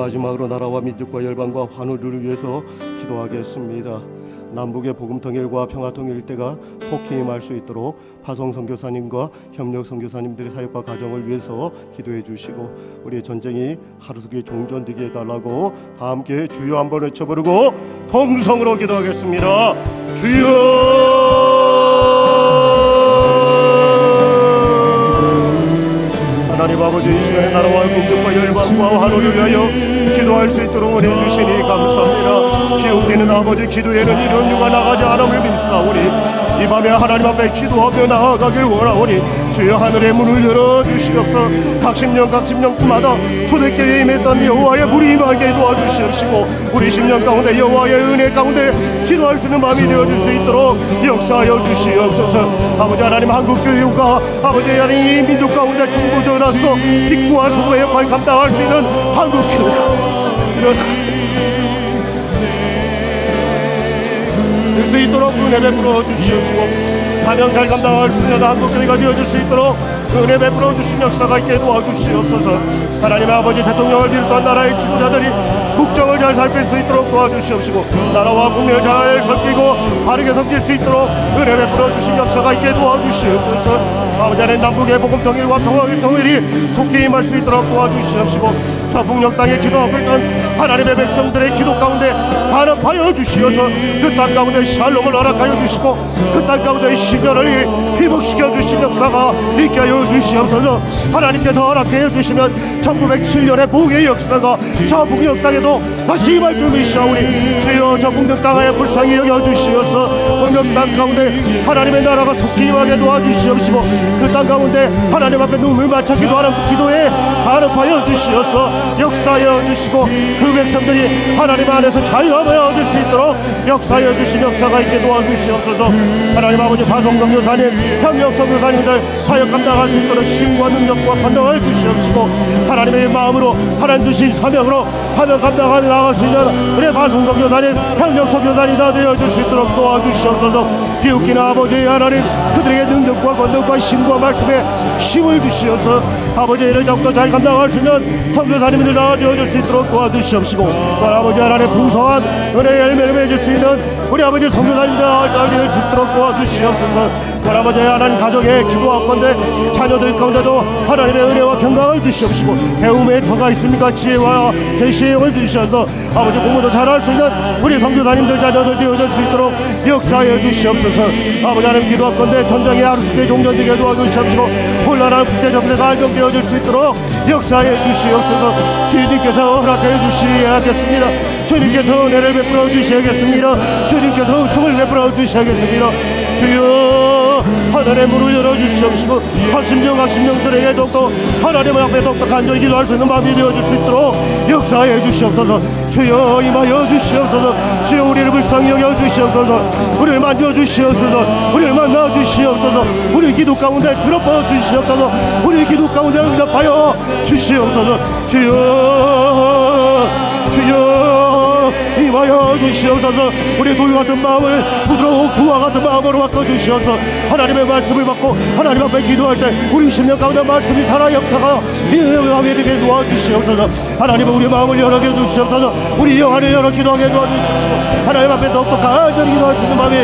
마지막으로 나라와 민족과 열방과 환우를 위해서 기도하겠습니다. 남북의 복음 통일과 평화 통일 때가 속히 임할 수 있도록 파송 선교사님과 협력 선교사님들의 사역과 가정을 위해서 기도해 주시고, 우리의 전쟁이 하루속히 종전되게 해달라고 다 함께 주여 한번 외쳐 부르고 통성으로 기도하겠습니다. 주여. 하나님 아버지, 이 시간에 나라와 민족과 열방과 환우를 위하여 기도할 수 있도록 은혜 주시니 감사합니다. 기웃대는 아버지, 기도에는 이런 유가 나가지 않음을 믿사오니 이 밤에 하나님 앞에 기도하며 나아가길 원하오니 주여 하늘의 문을 열어주시옵소서. 각 심령마다 초대교회에 임했던 여호와의 불이 임하게 도와주시옵시고 우리 심령 가운데 여호와의 은혜 가운데 기도할 수 있는 마음이 되어줄 수 있도록 역사하여 주시옵소서. 아버지 하나님 한국교회가 아버지 하나님 이 민족 가운데 중보자로서 빛과 소금의 역할을 감당할 수 있는 한국교회가 될 수 있도록 은혜 베풀어 주시옵시고 사명 잘 감당할 수 있는 한국교회가 되어줄 수 있도록 은혜 베풀어 주신 역사가 있게 도와주시옵소서. 하나님 아버지 대통령을 비롯한 나라의 지도자들이 국정을 잘 살필 수 있도록 도와주시옵시고 나라와 국민을 잘 살피고 바르게 섬길 수 있도록 은혜 베풀어 주신 역사가 있게 도와주시옵소서. 아버지 하나님 남북의 복음 통일과 통일이 속히 임할 수 있도록 도와주시옵시고 저 북녘 땅에 기도하고 있던 하나님의 백성들의 기도 가운데 반응하여 주시어서 그 땅 가운데 샬롬을 허락하여 주시고 그 땅 가운데 시간을 회복시켜 주신 역사가 있게 하여 주시옵소서. 하나님께서 허락해 주시면 1907년의 복의 역사가 저 북녘 땅에도 다시 임할 줄 믿사오니 주여 저 북녘 땅에 불쌍히 여겨 주시어서 북녘 땅 가운데 하나님의 나라가 속히 임하게 도와주시옵시고 그 땅 가운데 하나님 앞에 눈물 맞춰 기도하는 기도에 간섭하여 주시어서 역사하여 주시고 그 백성들이 하나님 안에서 자유함을 얻을 수 있도록 역사하여 주신 역사가 있게 도와주시옵소서. 하나님 아버지 파송성 교사님 현명성 교사님들 사역 감당할 수 있도록 힘과 능력과 판단을 주시옵시고 하나님의 마음으로 하나님 주신 사명으로 사명 감당하며 나갈 수 있는 우리 파송성 교사님 현명성 교사님 다 되어줄 수 있도록 도와주시옵소서. 비웃기는 아버지 하나님 그들에게 능력과 권능과 힘과 말씀에 힘을 주시어서 아버지 이를 더욱더 잘 감당할 수 있는 선교사님들 다 되어줄 수 있도록 도와주시옵시고 또 아버지 하나님 풍성한 은혜의 열매를 맺을 수 있는 우리 아버지 선교사님들 다 되어줄 수 있도록 도와주시옵소서. 아버지 하나님 가정에 기도하건대 자녀들 가운데도 하나님의 은혜와 평강을 주시옵시고 배움의 터가 있습니까 지혜와 계시의 영을 주시어서 아버지 공부도 잘할 수 있는 우리 선교사님들 자녀들 되어줄 수 있도록 역사하여 주시옵소서. 아버지 하나님 기도하건대 전쟁의 하루속에 종전되게 도와주시옵시고 혼란한 국제정세가 안정되어질 수 있도록 역사하여 주시옵소서. 주님께서 허락해 주시야겠습니다. 주님께서 은혜를 베풀어 주셔야겠습니다. 주님께서 은총을 베풀어 주셔야겠습니다. 주여 하늘의 문을 열어주시옵시고 각심령들에게 더욱더 하나님 앞에 더욱더 간절히 기도할 수 있는 마음이 되어줄 수 있도록 역사해 주시옵소서. 주여 임하여 주시옵소서. 주여 우리를 불쌍히 여겨 주시옵소서. 우리를 만져 주시옵소서. 우리를 만나 주시옵소서. 우리 기도 가운데 들어봐 주시옵소서. 우리 기도 가운데 응답하여 주시옵소서. 주여 임하여 주시옵소서. 우리 돌 같은 마음을 부드러운 구와 같은 마음으로 바꿔주시옵소서. 하나님의 말씀을 받고 하나님 앞에 기도할 때 우리 심령 가운데 말씀이 살아 역사가 임하게 되게 도와주시옵소서. 하나님은 우리 마음을 열어게 주시옵소서. 우리 영안을 열어 기도하게 도와주시옵소서. 하나님 앞에 더욱더 간절히 기도할 수 있는 마음이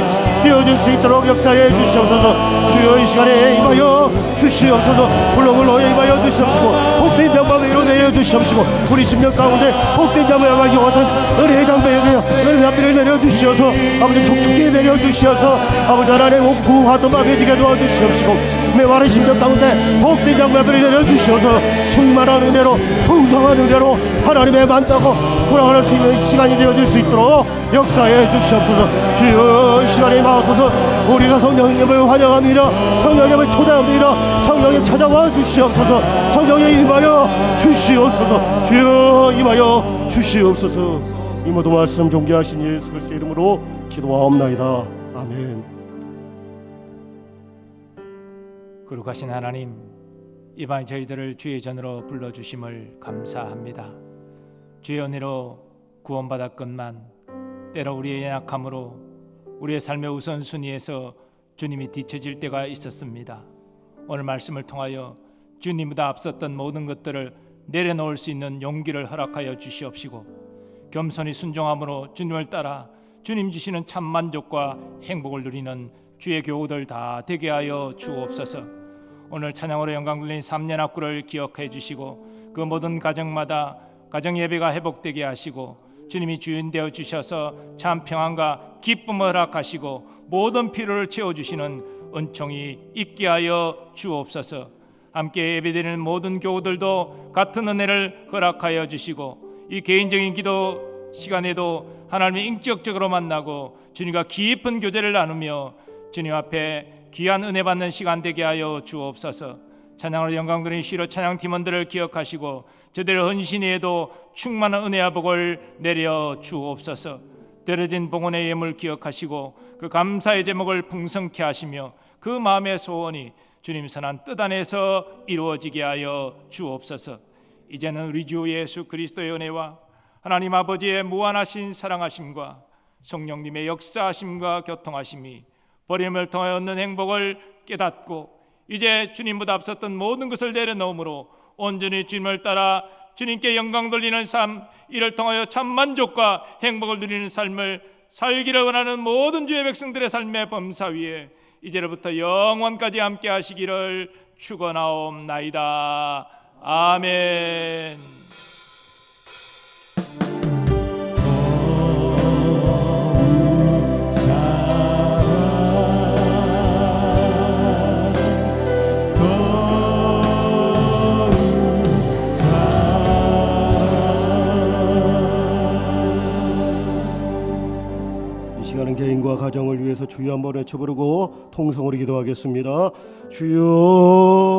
되어질 수 있도록 역사해 주시옵소서. 주여 이 시간에 임하여 주시옵소서. 물론물로 임하여 주시옵시고 복된 장막을 이루어내어 주시옵시고 우리 심령 가운데 복된 장막을 이루어서 은혜의 장벽에게 은혜의 앞비를 내려주시어서 아버지 촉촉히 내려주시어서 아버지 하나님 옥투하던 마음에 되게 도와주시옵시고 메마른 심령 가운데 복된 장막을 내려주시어서 충만한 은혜로 풍성한 은혜로 하나님의 만나고 돌아갈 수 있는 시간이 되어질 수 있도록 역사해 주시옵소서. 주여 이 시간에 마옵소서. 우리가 성령님을 환영합니다. 성령님을 초대합니다. 성령님 찾아와 주시옵소서. 성령에 임하여 주시옵소서. 주여 임하여 주시옵소서. 이 모든 말씀 존귀하신 예수 그리스도의 이름으로 기도하옵나이다. 아멘. 거룩하신 하나님, 이번 저희들을 주의 전으로 불러주심을 감사합니다. 주의 은혜로 구원받았건만 때로 우리의 연약함으로 우리의 삶의 우선순위에서 주님이 뒤처질 때가 있었습니다. 오늘 말씀을 통하여 주님보다 앞섰던 모든 것들을 내려놓을 수 있는 용기를 허락하여 주시옵시고 겸손히 순종함으로 주님을 따라 주님 주시는 참 만족과 행복을 누리는 주의 교우들 다 되게 하여 주옵소서. 오늘 찬양으로 영광 돌린 3년 학구를 기억해 주시고 그 모든 가정마다 가정 예배가 회복되게 하시고 주님이 주인 되어 주셔서 참 평안과 기쁨을 허락하시고 모든 필요를 채워주시는 은총이 있게 하여 주옵소서. 함께 예배드리는 모든 교우들도 같은 은혜를 허락하여 주시고 이 개인적인 기도 시간에도 하나님을 인격적으로 만나고 주님과 깊은 교제를 나누며 주님 앞에 귀한 은혜 받는 시간 되게 하여 주옵소서. 찬양으로 영광 돌린 시로 찬양 팀원들을 기억하시고 저들의 헌신에도 충만한 은혜와 복을 내려 주옵소서. 드려진 봉헌의 예물 기억하시고 그 감사의 제목을 풍성케 하시며 그 마음의 소원이 주님 선한 뜻 안에서 이루어지게 하여 주옵소서. 이제는 우리 주 예수 그리스도의 은혜와 하나님 아버지의 무한하신 사랑하심과 성령님의 역사하심과 교통하심이 버림을 통하여 얻는 행복을 깨닫고 이제 주님보다 앞섰던 모든 것을 내려놓음으로 온전히 주님을 따라 주님께 영광 돌리는 삶, 이를 통하여 참 만족과 행복을 누리는 삶을 살기를 원하는 모든 주의 백성들의 삶의 범사 위에 이제로부터 영원까지 함께 하시기를 축원하옵나이다. 아멘. 개인과 가정을 위해서 주여 한번 외쳐부르고 통성으로 기도하겠습니다. 주여